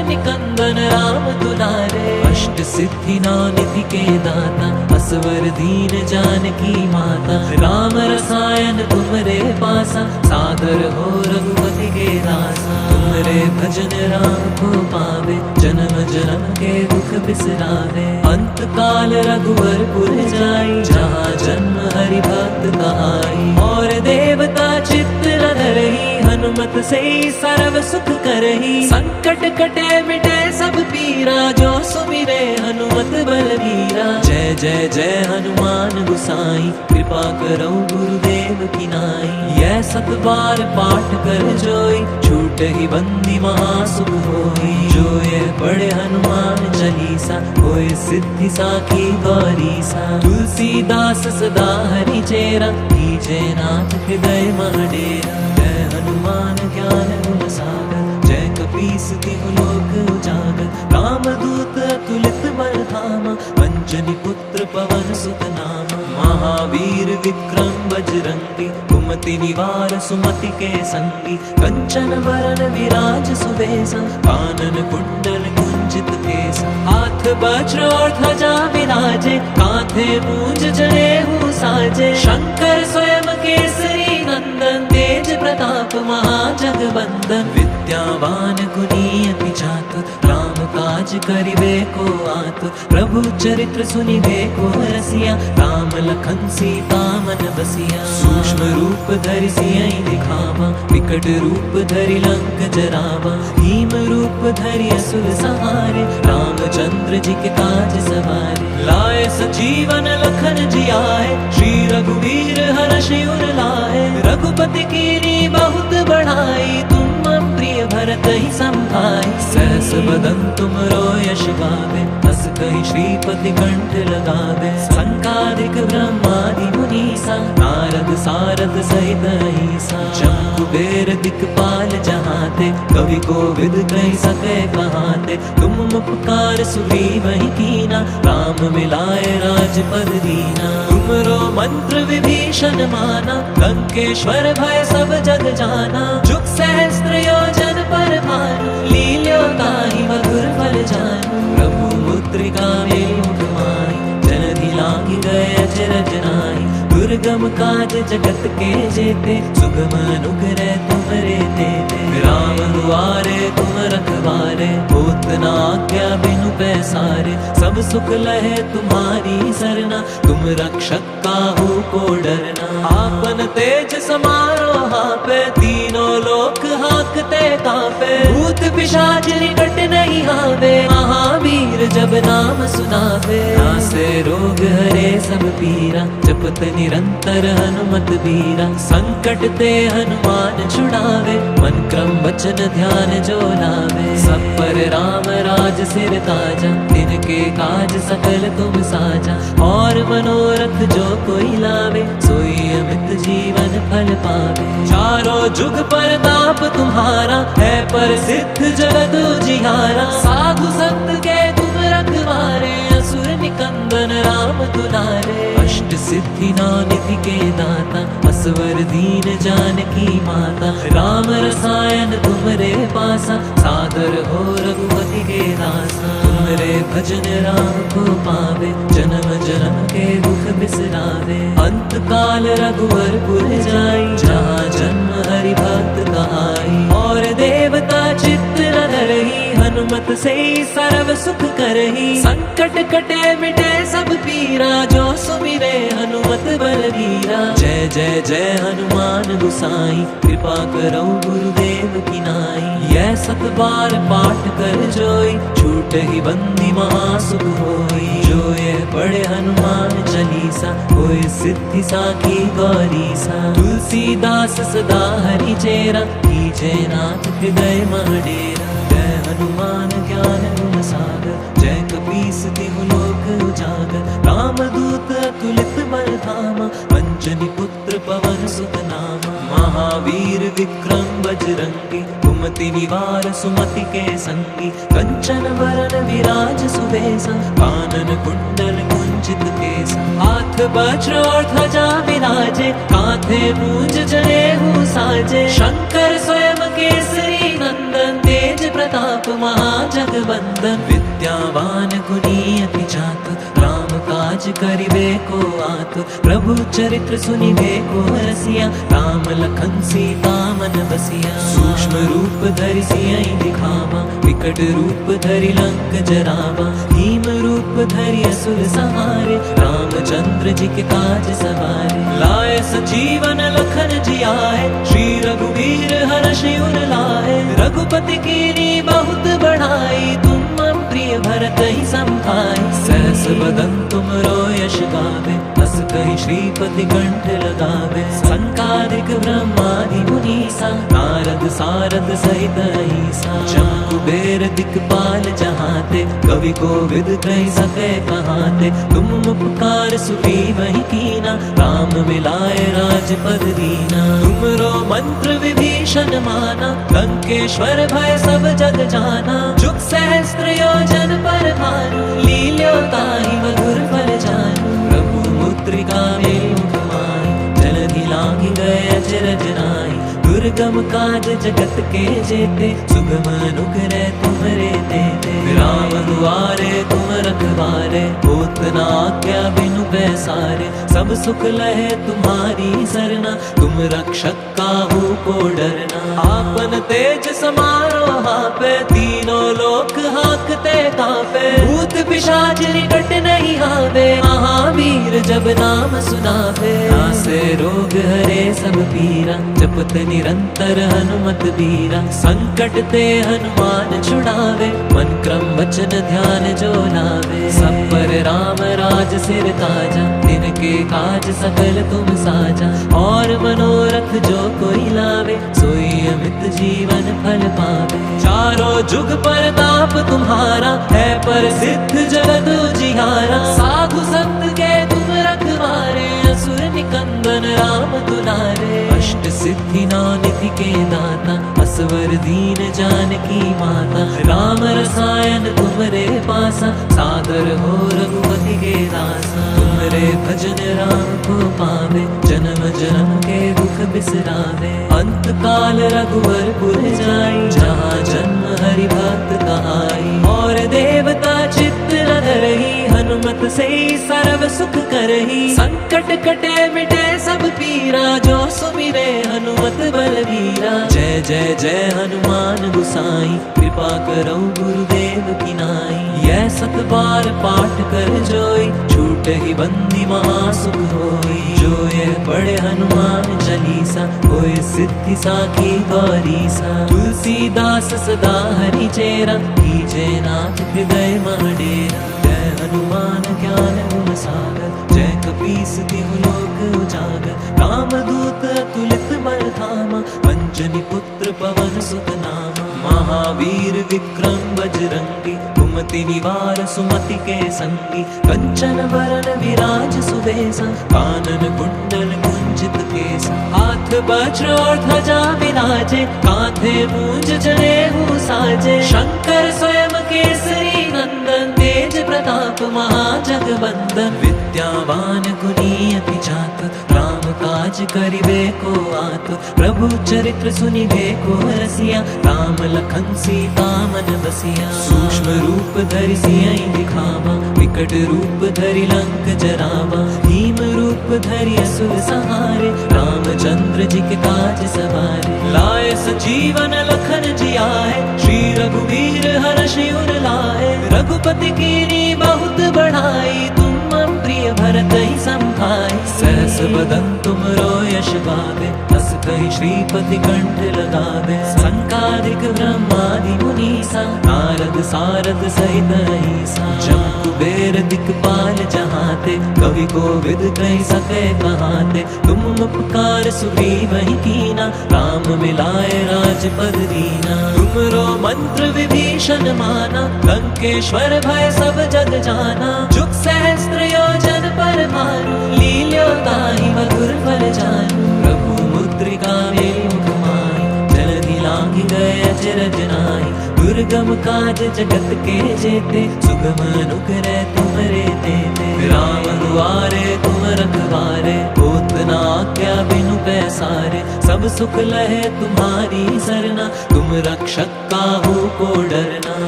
निकंदन राम दुलारे, अष्ट सिद्धि नौ निधि के दाता, असवर दीन जानकी माता, राम रसायन तुमरे पासा, सादर हो रघुपति के दासा, तुमरे भजन राम को पावे, जन्म जन्म के दुख बिसरावे, अंत काल रघुवर पुर जाई, जहाँ जन्म हरि भक्त कहाई, और देवता चित्त न धरहि, हनुमत से सर्व सुख करहि, संकट कटे मिटे सब पीरा, जो सुमिरे हनुमत बलबीरा, जय जय जय हनुमान गुसाई, कृपा करो गुरुदेव की नाई, यह सत बार पाठ कर जोई, छूट ही बंदी महासुख होई, जो ये पढ़े हनुमान चालीसा, होए सिद्धि साखी गौरीसा, तुलसीदास सदा हरि चेरा, कीजे नाथ हृदय महडेरा, जय हनुमान ज्ञान गुण सागर, जय कपीस तिहु लोक उजागर, रामदूत अतुलित बल धामा, अंजनी पुत्र पवन सुत नामा, महावीर विक्रम बजरंगी, कुमति निवार सुमति के संगी, कंचन वरन विराज सुबेसा, कानन कुंडल कुंजित केसा, हाथ वज्र और ध्वजा विराजे, कांधे मूंज जनेऊ साजे, शंकर स्वयं केसरी नंदन, तेज प्रताप महाजगवंदन, विद्यावान गुणी अति चातुर, राम काज करिबे को आतुर, प्रभु चरित्र सुनिबे को रसिया, राम लखन सीता मन बसिया, सूक्ष्म रूप धरि सियहि दिखावा, विकट रूप धरि लंक जरावा, भीम रूप धरि असुर संहारे, रामचंद्र जी के काज सवारे, लाए सजीवन लखन जियाए, श्री रघुवीर हर्षि उर लाए, रघुपति कीनी बहुत बढ़ाई, तुम मम प्रिय भरत ही संभाई, सहस बदन तुम रो यश गावे, बस कहि श्रीपति कंठ लगावे, संकादिक ब्रह्मादि मुनीसा, नारद सारद सहित अहिसा, जम कुबेर दिक्पाल जहाते, कवि कोविद कहि सके कहाते, तुम उपकार सुग्रीवहि कीना, राम मिलाए राजपद दीना, तुमरो मंत्र विभीषण माना, लंकेश्वर भय सब जग जाना, जुग सहस्त्र योजन पर भानु, लील्यो ताहि मधुर फल जानू, प्रभु मुद्रिका मेरि मुख माहि, जलधि लांघि गए अचरज नाई। दुर्गम काज जगत के जेते, सुगम अनुग्रह तुमरे देते। राम दुआरे तुम रखवारे, होत न आज्ञा बिनु पैसारे। सब सुख लहे तुम्हारी सरना, तुम रक्षक काहू को डरना। आपन तेज समारो हापे, तीनों लोक हाकते कापे। भूत पिशाच निकट नहीं आवे, महावीर जब नाम सुनावे। नासे रोग हरे सब पीरा, जपत निरंतर हनुमत बीरा। संकट ते हनुमान छुड़ावे, मन क्रम वचन ध्यान जो लावे। सब पर राम राज सिर ताजा, तिनके काज सकल तुम साजा। और मनोरथ जो कोई लावे, सोई अमित जीवन फल पावे। चारों जुग परताप तुम्हारा, है पर सिद्ध जगत उजियारा। साधु संत के तुम रखवारे, असुर निकंदन राम दुलारे। अष्ट सिद्धि निधि के दाता, असवर दीन जानकी माता। राम रसायन तुमरे पासा, सादर हो रघुपति के दासा। तुमरे भजन राम को पावे, जन्म जन्म के दुख बिसरावे। अंत काल रघुवर पुर जाई, जहाँ जन्म हरि भक्त कहाई। और देवता चित्त न धरही, हनुमत से सर्व सुख करही। संकट कटे मिटे सब पीरा, जो सुमिरे हनुमत बलवीरा। जय जय जय हनुमान गुसाई, कृपा करो गुरुदेव की नाई। यह सत बार पाठ कर जोई, छूट ही बंदी महासुख होई। जो ये पढ़े हनुमान चालीसा, होए सिद्धि साखी गौरीसा। तुलसीदास सदा हरि चेरा, कीजे नाथ हृदय मह डेरा। जय हनुमान ज्ञान गुण सागर, जय कपीस तिहु लोक उजागर। रामदूत अतुलित बल धामा, अंजनी पुत्र पवन सुत नामा। महावीर विक्रम बजरंगी, कुमति निवार सुमति के संगी। कंचन वरन विराज सुबेसा, कानन कुंडल कुंचित केसा। हाथ वज्र और ध्वजा विराजे, कांधे मूंज जनेऊ साजे। शंकर स्वयं केसरी नंदन, तेज प्रताप महाजगवंदन। विद्यावान गुणी अति चातुर, राम काज करिबे को आतुर। प्रभु चरित्र सुनिबे को रसिया, राम लखन सीता मन बसिया। सूक्ष्म रूप धरि सियहि दिखावा, विकट रूप धरि लंक जरावा। भीम रूप धरि असुर संहारे, रामचंद्र जी के काज सवारे। लाए सजीवन लखन जियाए, श्री रघुवीर हर्षि उर लाए। रघुपति कीनी बहुत बढ़ाई, तुम मम प्रिय भरत ही संभाई। सहस बदन तुम यश गावे, हस कहि श्रीपति कंठ लगावे। संकादिक ब्रह्मादि मुनीसा, नारद सारद सहित अहिसा। जम कुबेर दिक्पाल जहाते, कवि कोविद कहि सके कहाते। तुम उपकार सुग्रीवहि कीना, राम मिलाए राजपद दीना। तुमरो मंत्र विभीषण माना, लंकेश्वर भय सब जग जाना। जुग सहस्त्र योजन पर भानु, लील्यो ताहि मधुर फल जानू। प्रभु मुद्रिका मेरु मुख माहि, जलधि लांघि गए अचरज नाहि। दुर्गम काज जगत के जेते, सुगम अनुग्रह तुमरे देते। राम दुआरे तुम रखवारे, होत न आज्ञा बिनु पैसारे। सब सुख लहे तुम्हारी सरना, तुम रक्षक काहू को डरना। आपन तेज समारो हापे, तीनों लोक हाकते कापे। भूत पिशाच निकट नहीं आवे, महावीर जब नाम सुनावे। नासे रोग हरे सब पीरा, जपत निरंतर हनुमत बीरा। संकट ते हनुमान छुड़ावे, मन क्रम वचन ध्यान जो लावे। सब पर राम राज सिर ताजा, तिनके काज सकल तुम साजा। और मनोरथ जो कोई लावे, सोई अमित जीवन फल पावे। चारों जुग परताप तुम्हारा, है पर सिद्ध जगत उजियारा। साधु संत के तुम रखवारे, असुर निकंदन राम दुलारे। अष्ट सिद्धि निधि के दाता, असवर दीन जानकी माता। राम रसायन तुमरे पासा, सादर हो रघुपति के दासा। तुमरे भजन राम को पावे, जन्म जन्म के दुख बिसरावे। अंत काल रघुवर पुर जाई, जहाँ जन्म हरि भक्त कहाई। और देवता चित्त न धरही, हनुमत से सर्व सुख करही, संकट कटे मिटे सब पीरा, जो सुमिरे हनुमत बलवीरा। जय जय जय हनुमान गोसाई, कृपा करो गुरुदेव की नाई। यह 7 बार पाठ कर जोई, छूट ही बंदी महासुख होई। जो ये पढ़े हनुमान चालीसा, होए सिद्धि साखी गौरीसा। तुलसीदास सदा हरि चेरा, कीजे नाथ हृदय मह डेरा। जय हनुमान ज्ञान गुण सागर, जय कपीस तिहु लोक उजागर। रामदूत अतुलित बल धामा, अंजनी पुत्र पवन सुत नामा। महावीर विक्रम बजरंगी, कुमति निवार सुमति के संगी। कंचन वरन विराज सुबेसा, कानन कुंडल कुंचित केसा। हाथ वज्र और ध्वजा विराजे, कांधे मूंज जनेऊ साजे। शंकर स्वयं केसरी नंदन, तेज प्रताप महाजगवंदन। विद्यावान गुणी अति चातुर, राम काज करिबे को आतुर। प्रभु चरित्र सुनिबे को रसिया, राम लखन सीता मन बसिया। सूक्ष्म रूप धरि सियहि दिखावा, विकट रूप धरि लंक जरावा। भीम रूप धरि असुर सहारे, रामचंद्र जी के काज सवारे। लाए संजीवन लखन जियाए, श्री रघुवीर हर्षि उर लाए। रघुपति कीनी बहुत बढ़ाई, तुम मम प्रिय भरत ही संभाई। सहस बदन तुमरो यश गावे, हस कहि श्रीपति कंठ लगावे। संकादिक ब्रह्मादि मुनीसा, नारद सारद सहित अहिसा। जम कुबेर दिक्पाल जहाते, कवि कोविद कहि सके कहाते। तुम उपकार सुग्रीव ही कीना, राम मिलाए राजपद दीना। तुमरो मंत्र विभीषण माना, लंकेश्वर भय सब जग जाना। जुग सहस्त्र योजन पर भानु, लील्यो ताहि मधुर फल जानू। प्रभु मुद्रिका मेलि मुख माहि, जलधि लांघि गए अचरज नाहि। दुर्गम काज जगत के जेते, सुगम अनुग्रह तुमरे तेते। राम दुआरे तुम रखवारे, होत न आज्ञा बिनु पैसारे। सब सुख लहे तुम्हारी सरना, तुम रक्षक काहू को डरना।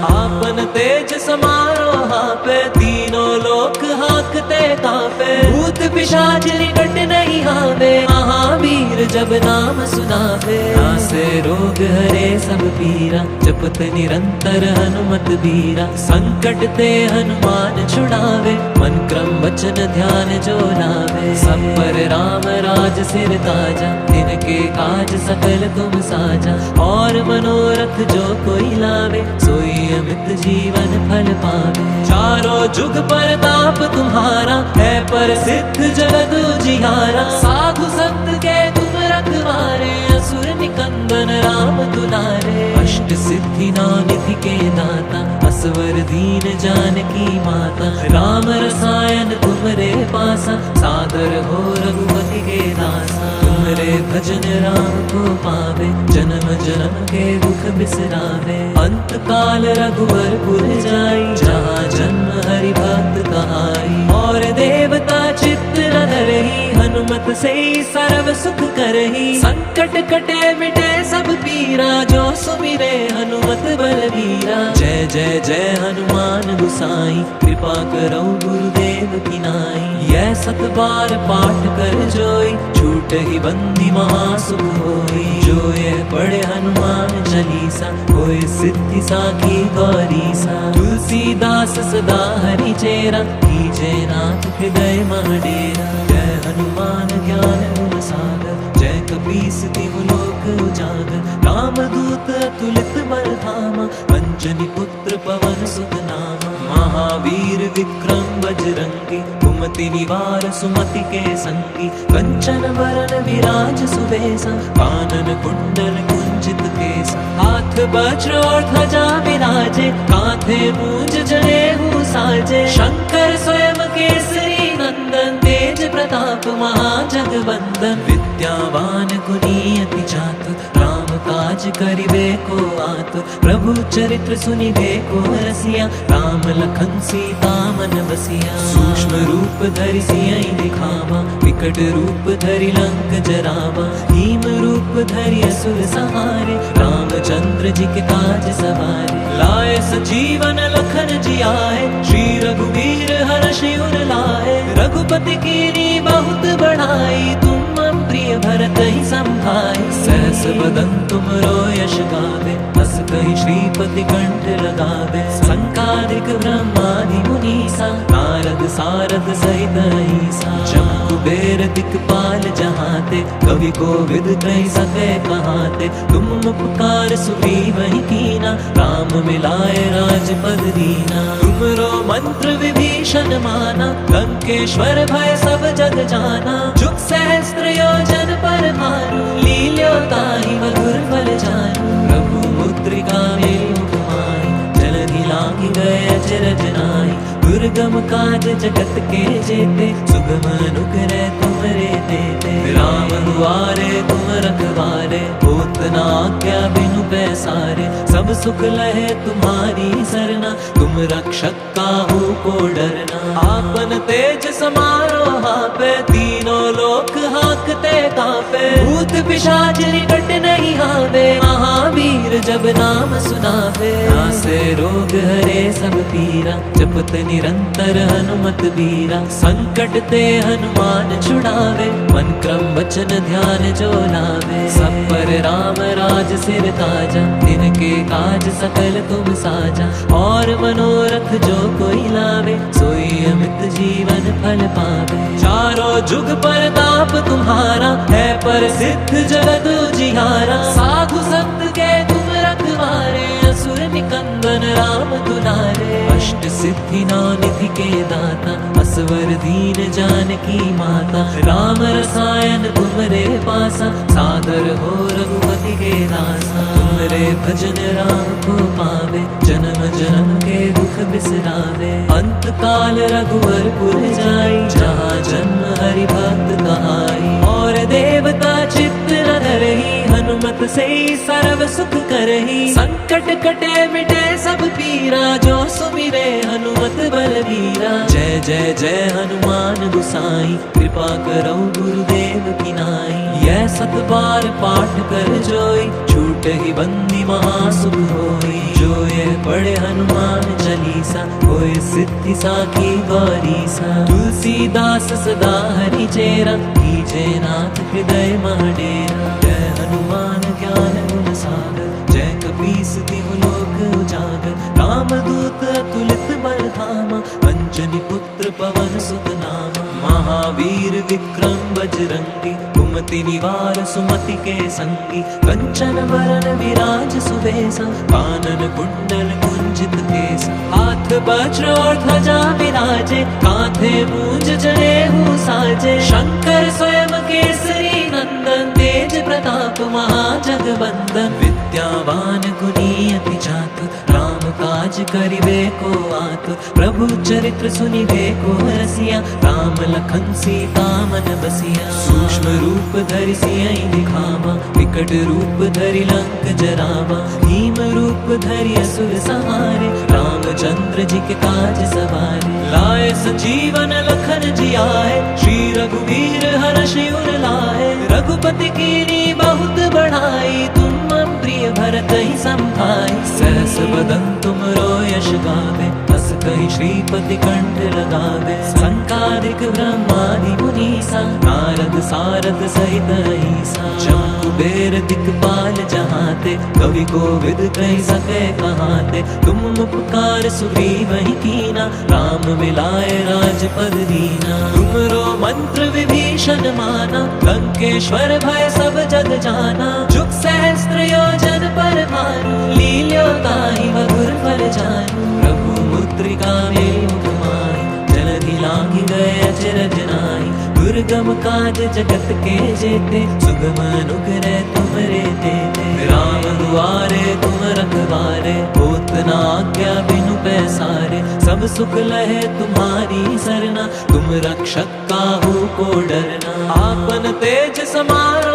आपन तेज समारो हापे, तीनों लोक हाकते कापे। भूत पिशाच निकट नहीं आवे, महावीर जब नाम सुनावे। नासे रोग हरे सब पीरा, जपत निरंतर हनुमत बीरा। संकट ते हनुमान छुड़ावे, मन क्रम वचन ध्यान जो लावे। सब पर राम राज सिर ताजा, तिनके काज सकल तुम साजा। और मनोरथ जो कोई लावे, सोई अमित जीवन फल पावे। चारों जुग परताप तुम्हारा, है प्रसिद्ध जगत उजियारा। साधु संत के तुम रखवारे, असुर निकंदन राम दुलारे। अष्ट सिद्धि नौ निधि के दाता, असवर दीन जानकी माता। राम रसायन तुमरे पासा, सादर हो रघुपति के दासा। तुमरे भजन राम को पावे, जन्म जन्म के दुख बिसरावे। अंत काल रघुवर पुर जाई, जहाँ जन्म हरि भक्त कहाई। और देवता चित्त न धरहि, हनुमत से सर्व सुख करही। संकट कटे मिटे सब पीरा, जो सुमिरे हनुमत बलवीरा। जय जय जय हनुमान गोसाई, कृपा करो गुरुदेव की नाई। यह 7 बार पाठ कर जोई, छूट ही बंदी महासुख होई। जो ये पढ़े हनुमान चालीसा, होए सिद्धि साखी गौरीसा। तुलसीदास सदा हरि चेरा, कीजे नाथ हृदय मह डेरा। जय हनुमान ज्ञान गुण सागर, जय कपीस तिहु लोक उजागर। रामदूत अतुलित बल धामा, अंजनी पुत्र पवन सुत नामा। महावीर विक्रम बजरंगी, कुमति निवार सुमति के संगी। कंचन वरन विराज सुबेसा, कानन कुंडल कुंचित केसा। हाथ वज्र और ध्वजा विराजे, कांधे मूंज जनेऊ साजे। शंकर स्वयं केसरी नंदन, तेज प्रताप महाजगवंदन। विद्यावान गुणी अति चातुर, राम काज करिबे को आतुर, प्रभु चरित्र सुनिबे को रसिया, राम लखन सीता मन बसिया। सूक्ष्म रूप धरि सियहि दिखावा, विकट रूप धरि लंक जरावा, भीम रूप धरि असुर संहारे, रामचंद्र जी के काज सवारे। लाए सजीवन लखन जियाए, श्री रघुवीर हर्षि उर लाए, रघुपति कीनी बहुत बढ़ाई, तुम प्रिय भरत ही संभाई। सहस बदन तुम यश गावे, हस कहि श्रीपति कंठ लगावे, संकादिक ब्रह्मादि मुनीसा, नारद सारद सहित अहिसा। जम कुबेर दिक्पाल जहाते, कवि कोविद कहि सके कहाते, तुम उपकार सुग्रीव ही कीना, राम मिलाए राजपद दीना। तुमरो मंत्र विभीषण माना, लंकेश्वर भय सब जग जाना, जुग सहस्त्र योजन पर भानु, लील्यो ताहि मधुर फल जानू। प्रभु मुद्रिका मेलु कुमाई, जलधि लांघि गए अचरज नाहि, दुर्गम काज जगत के जेते, सुगम अनुग्रह तुमरे तेते। राम दुआरे तुम रखवारे, होत न आज्ञा बिनु पैसारे, सब सुख लहे तुम्हारी सरना, तुम रक्षक काहू को डरना। आपन तेज समारो हापे, तीनों लोक हाकते कापे, भूत पिशाच निकट नहीं आवे, महावीर जब नाम सुनावे। नासे रोग हरे सब पीरा, जपत निरंतर हनुमत बीरा, संकट ते हनुमान छुड़ावे, मन क्रम वचन ध्यान जो लावे। सब पर राम राज सिर ताजा, तिनके काज सकल तुम साजा, और मनोरथ जो कोई लावे, सोई अमित जीवन फल पावे। चारों जुग परताप तुम्हारा, है पर सिद्ध जगत उजियारा, साधु संत के तुम रखवारे, असुर निकंदन राम दुलारे। अष्ट सिद्धि नौ निधि के दाता, असवर दीन जानकी माता, राम रसायन तुमरे पासा, सादर हो रघुपति के दासा। तुमरे भजन राम को पावे, जन्म जन्म के दुख बिसरावे, अंत काल रघुवर पुर जाई, जहाँ जन्म हरि भक्त कहाई। और देवता चित्त न धरहि, हनुमत से सर्व सुख करहि, संकट कटे मिटे सब पीरा, जो सुमिरे हनुमत बलबीरा। जय जय जय हनुमान गुसाई, कृपा करो गुरुदेव की नाई। यह सत बार पाठ कर जोई, छूट ही बंदी महासुख होई। जो ये पढ़े हनुमान चालीसा, होए सिद्धि साखी गौरीसा। तुलसीदास सदा हरि चेरा, कीजे नाथ हृदय महडेरा। जय हनुमान ज्ञान गुण सागर, जय कपीस तिहु लोक उजागर। रामदूत अतुलित बल धामा, अंजनी पुत्र पवन सुत नामा। महावीर विक्रम बजरंगी, कुमति निवार सुमति के संगी। कंचन वरन विराज सुबेसा, कानन कुंडल कुंजित केसा। हाथ वज्र और ध्वजा विराजे, कांधे मूंज जनेऊ साजे। शंकर स्वयं केसरी नंदन, तेज प्रताप महाजगवंदन। विद्यावान गुणी अति चातुर, राम काज करिबे को आतुर। प्रभु चरित्र सुनिबे को रसिया, राम लखन सीता मन बसिया। सूक्ष्म रूप धरि सियहि दिखावा, विकट रूप धरि लंक जरावा। भीम रूप धरि असुर संहारे, रामचंद्र जी के काज सवारे। लाए संजीवन लखन जियाए, श्री रघुवीर हर्षि उर लाए। रघुपति कीनी बहुत बढ़ाई, तुम प्रिय भरत ही संभाई। सहस बदन तुम यश गावे, हस कहि श्रीपति कंठ लगावे। संकादिक ब्रह्मादि मुनीसा, नारद सारद सहित अहिसा। जम कुबेर दिक्पाल जहाते, कवि कोविद कहि सके कहाते। तुम उपकार सुग्रीव ही कीना, राम मिलाए राजपद दीना। तुमरो मंत्र विभीषण माना, लंकेश्वर भय सब जग जाना। जुग सहस्त्र योजन पर भानु, लील्यो ताहि मधुर फल जानू। प्रभु मुद्रिका मेलु कुमाई, जलधि लांघि गए अचरज नाहि। दुर्गम काज जगत के जेते, सुगम अनुग्रह तुमरे तेते। राम दुआरे तुम रखवारे, होत न आज्ञा बिनु पैसारे। सब सुख लहे तुम्हारी सरना, तुम रक्षक काहू को डरना। आपन तेज समारो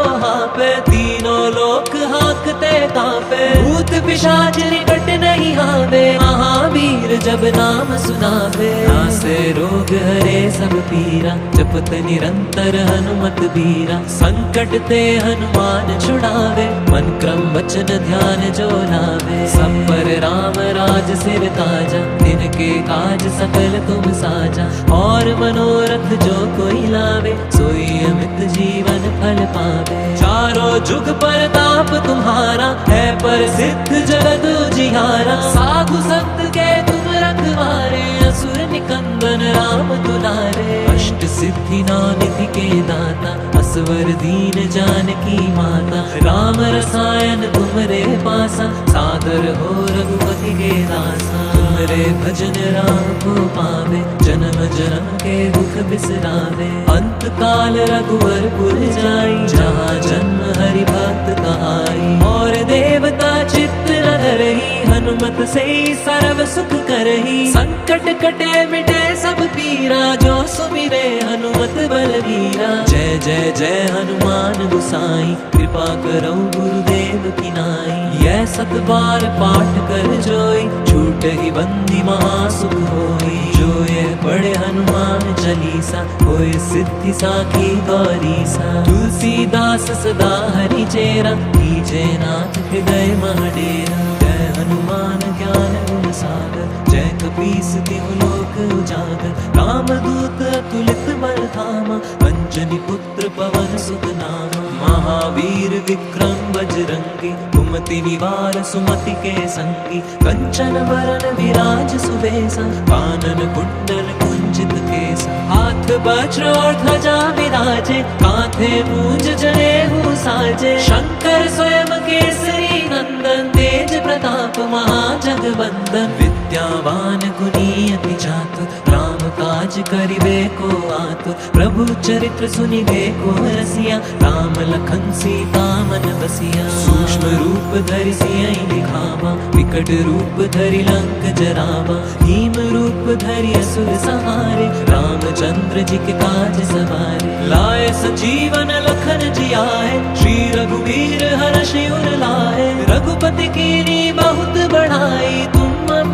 पे तीनों लोक हाकते कांपे। भूत पिशाच निकट नहीं आवे, महावीर जब नाम सुनावे। नासे रोग हरे सब पीरा, जपत निरंतर हनुमत बीरा। संकट ते हनुमान छुड़ावे, मन क्रम वचन ध्यान जो लावे। सब पर राम राज सिर ताजा, तिनके काज सकल तुम साजा। और मनोरथ जो कोई लावे, सोई अमित जीवन फल पावे। चारों जुग परताप तुम्हारा, है प्रसिद्ध जगत उजियारा। साधु संत के तुम रखवारे, असुर निकंदन राम दुलारे। अष्ट सिद्धि नौ निधि के दाता, असवर दीन जानकी माता। राम रसायन तुमरे पासा, सादर हो रघुपति के दासा। तुमरे भजन राम को पावे, जन्म जन्म के दुख बिसरावे। अंत काल रघुवर पुर जाई, जहाँ जन्म हरि भक्त कहाई। और देवता चित्त न धरही, हनुमत से सर्व सुख करही। संकट कटे मिटे सब पीरा, जो सुमिरे हनुमत बलवीरा। जय जय जय हनुमान गुसाई, कृपा करो गुरुदेव की नाई। यह सत बार पाठ कर जोई, छूट ही बंदी महासुख होई। जो ये पढ़े हनुमान चालीसा, होए सिद्धि साखी गौरीसा। तुलसीदास सदा हरि चेरा, कीजे नाथ हृदय महडेरा। जय हनुमान ज्ञान गुण सागर, जय कपीस तिहु लोक उजागर। रामदूत अतुलित बल धामा, अंजनी पुत्र पवन सुत नामा। महावीर विक्रम बजरंगी, कुमति निवार सुमति के संगी। कंचन बरन विराज सुबेसा, कानन कुंडल कुंजित केसा। हाथ वज्र और ध्वजा विराजे, कांधे मूंज जनेऊ साजे। शंकर स्वयं केसरी नंदन, तेज प्रताप महाजगवंदन। विद्यावान गुणी अति चातुर, राम काज करिबे को आतुर। प्रभु चरित्र सुनिबे को रसिया, राम लखन सीता मन बसिया। सूक्ष्म रूप धरि सियहि दिखावा, विकट रूप धरि लंक जरावा। भीम रूप धरि असुर संहारे, रामचंद्र जी के काज सवारे। लाए संजीवन लखन जियाए, श्री रघुवीर हर्षि उर लाए। रघुपति कीनी बहुत बढ़ाई, तुम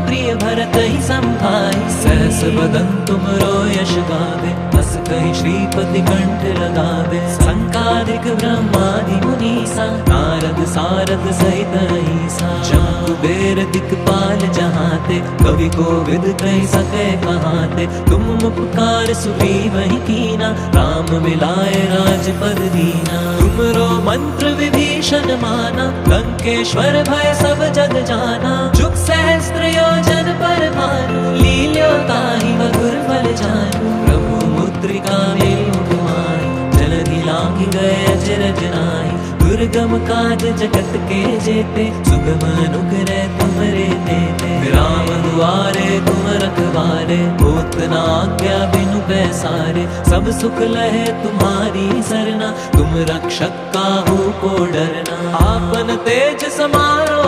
प्रिय भरत ही संभाई। सहस बदन तुमरो यश गावे, बस कहि श्रीपति कंठ लगावे। संकादिक ब्रह्मादि मुनीसा, नारद सारद सहित अहिसा। जम कुबेर दिक्पाल जहाते, कवि कोविद कहि सके कहाते। तुम उपकार सुग्रीव ही कीना, राम मिलाए राजपद दीना। तुमरो मंत्र विभीषण माना, लंकेश्वर भय सब जग जाना। जुग सहस्त्र योजन पर भानु, लील्यो ताहि मधुर फल जानू। प्रभु मुद्रिका मेलि मुखमाहि, जलधि लांघि गए अचरज नाहि। दुर्गम काज जगत के जेते, सुगम अनुग्रह तुमरे तेते। राम दुआरे तुम रखवारे, होत न आज्ञा बिनु पैसारे। सब सुख लहे तुम्हारी सरना, तुम रक्षक काहू को डरना। आपन तेज समारो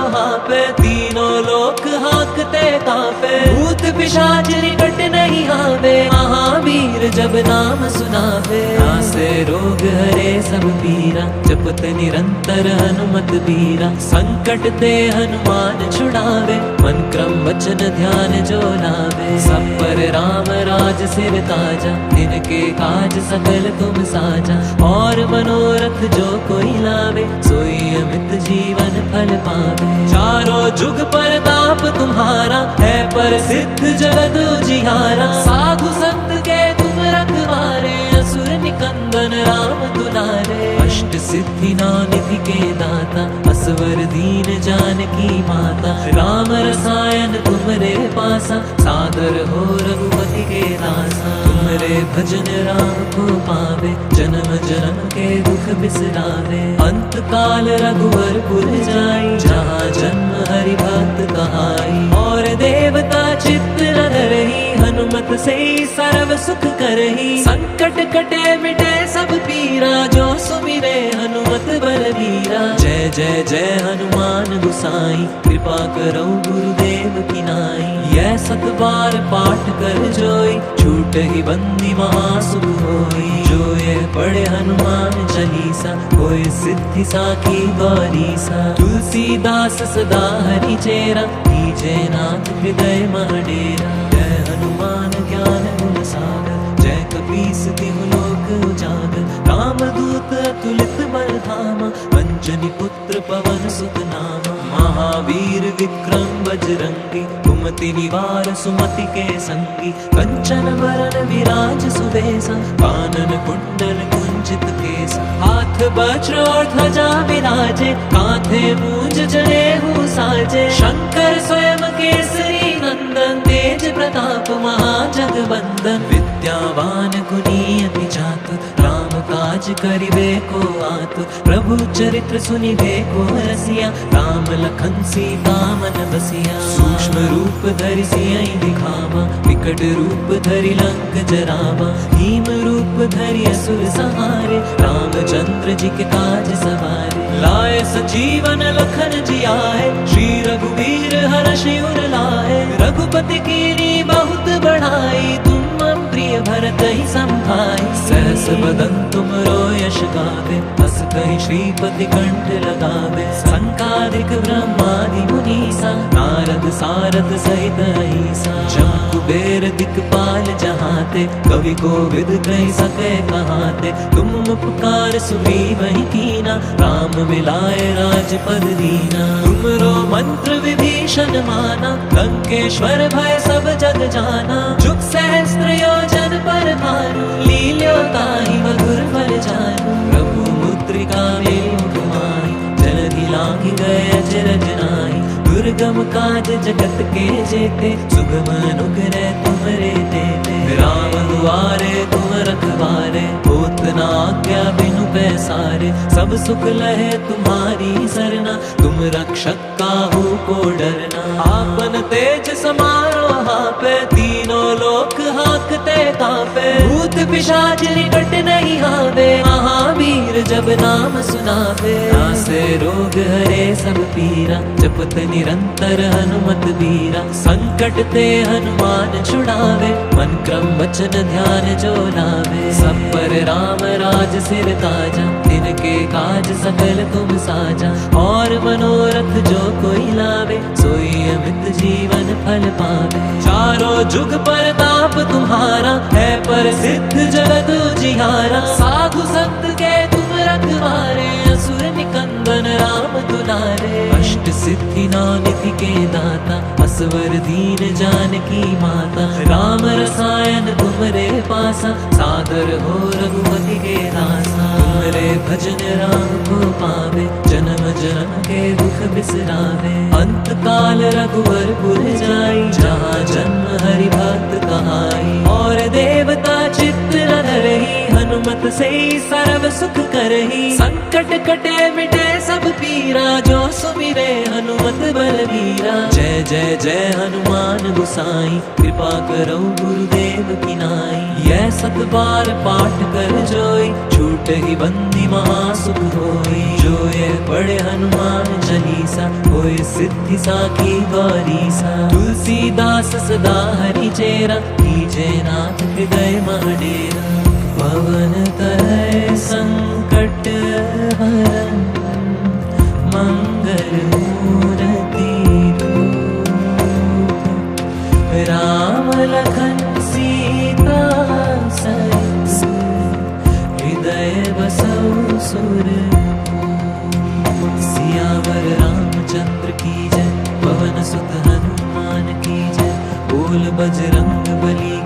पे, तीनों लोक हाकते कांपे। भूत पिशाच निकट नहीं आवे, महावीर जब नाम सुनावे। नासे रोग हरे सब पीरा, जपत निरंतर हनुमत बीरा। संकट ते हनुमान छुड़ावे, मन क्रम वचन ध्यान जो लावे। सब पर राम राज सिर ताजा, तिनके काज सकल तुम साजा। और मनोरथ जो कोई लावे, सोई अमित जीवन फल पावे। चारों जुग परताप तुम्हारा, है प्रसिद्ध जगत उजियारा। साधु संत के तुम रखवारे, असुर निकंदन राम दुलारे। अष्ट सिद्धि नौ निधि के दाता, असवर दीन जानकी माता। राम रसायन तुमरे पासा, सादर हो रघुपति के दासा। तुमरे भजन राम को पावे, जन्म जन्म के दुख बिसरावे। अंत काल रघुवर पुर जाई, जहाँ जन्म हरि भक्त कहाई। और देवता चित्त न धरही, हनुमत से सर्व सुख करही। संकट कटे मिटे सब पीरा, जो सुमिरे हनुमत बलवीरा। जय जय जय हनुमान गुसाई, कृपा करो गुरुदेव की नाई। यह सत बार पाठ कर जोई, छूट ही बंदी महासुख होई। जो ये पढ़े हनुमान चालीसा, होए सिद्धि साखी गौरीसा। तुलसीदास सदा हरि चेरा, कीजे नाथ हृदय मह डेरा। जय हनुमान ज्ञान गुण सागर, जय कपीस तिहु लोक उजागर। रामदूत अतुलित बल धामा, अंजनी पुत्र पवन सुत नामा। महावीर विक्रम बजरंगी, कुमति निवार सुमति के संगी। कंचन वरन विराज सुबेसा, कानन कुंडल कुंचित केसा। हाथ वज्र और ध्वजा विराजे, कांधे मूंज जनेऊ साजे। शंकर स्वयं केसरी नंदन, तेज प्रताप महाजगवंदन। विद्यावान गुणी अति चातुर, राम काज करिबे को आतुर। प्रभु चरित्र सुनिबे को रसिया, राम लखन सीता मन बसिया। सूक्ष्म रूप धरि सियहि दिखावा, विकट रूप धरि लंक जरावा। भीम रूप धरि असुर संहारे, रामचंद्र जी के काज सवारे। लाए संजीवन लखन जियाए, श्री रघुवीर हरषि उर लाए। रघुपति कीनी बहुत बढ़ाई, तुम मम प्रिय भरत ही संभाई। सहस बदन तुम यश गावे, हस कहि श्रीपति कंठ लगावे। संकादिक ब्रह्मादि मुनीसा, नारद सारद सहित अहिसा। जम कुबेर दिक्पाल जहाते, कवि कोविद कहि सके कहाते। तुम उपकार सुग्रीव ही कीना, राम मिलाए राजपद दीना। तुमरो मंत्र विभीषण माना, लंकेश्वर भय सब जग जाना। जुग सहस्त्र योजन पर भानु, लील्यो ताहि मधुर फल जानू। प्रभु मुद्रिका मेलु घुमाई, जलधि लांघि गए अचरज नाहि। दुर्गम काज जगत के जेते, सुगम अनुग्रह तुमरे तेते। राम दुआरे तुम रखवारे, होत न आज्ञा बिनु पैसारे। सब सुख लहे तुम्हारी सरना, तुम रक्षक काहू को डरना। आपन तेज समारो हापे, तीनों लोक हाकते कापे। भूत पिशाच निकट नहीं आवे, महावीर जब नाम सुनावे। नासे रोग हरे सब पीरा, जपत निरंतर हनुमत बीरा। संकट ते हनुमान छुड़ावे, मन क्रम वचन ध्यान जो लावे। सब पर राम राज सिर ताजा, तिनके काज सकल तुम साजा। और मनोरथ जो कोई लावे, सोई अमित जीवन फल पावे। चारों जुग परताप तुम्हारा, है प्रसिद्ध जगत उजियारा। साधु संत के तुम रखवारे, असुर निकंदन राम दुलारे। अष्ट सिद्धि नौ निधि के दाता, असवर दीन जानकी माता। राम रसायन तुमरे पासा, सादर हो रघुपति के दासा। तुमरे भजन राम को पावे, जन्म जन्म के दुख बिसरावे। अंत काल रघुवर पुर जाई, जहाँ जन्म हरि भक्त कहाई। और देवता चित्त न धरहि, हनुमत से सर्व सुख करहि। संकट कटे मिटे सब पीरा, जो सुमिरे हनुमत बलवीरा। जय जय जय हनुमान गोसाई, कृपा करो गुरुदेव की नाई। यह सत बार पाठ कर जोई, छूट ही बंदी महासुख होई। जो ये पढ़े हनुमान चालीसा, होए सिद्धि साखी गौरीसा। तुलसीदास सदा हरि चेरा, कीजे नाथ हृदय मह डेरा। पवन तनय संकट हरन, मंगल मूर्ति रूप। राम लखन सीता सहित, हृदय बसौ सुरभूप। सियावर रामचंद्र की जय, पवन सुत हनुमान की जय। बोल बजरंग बली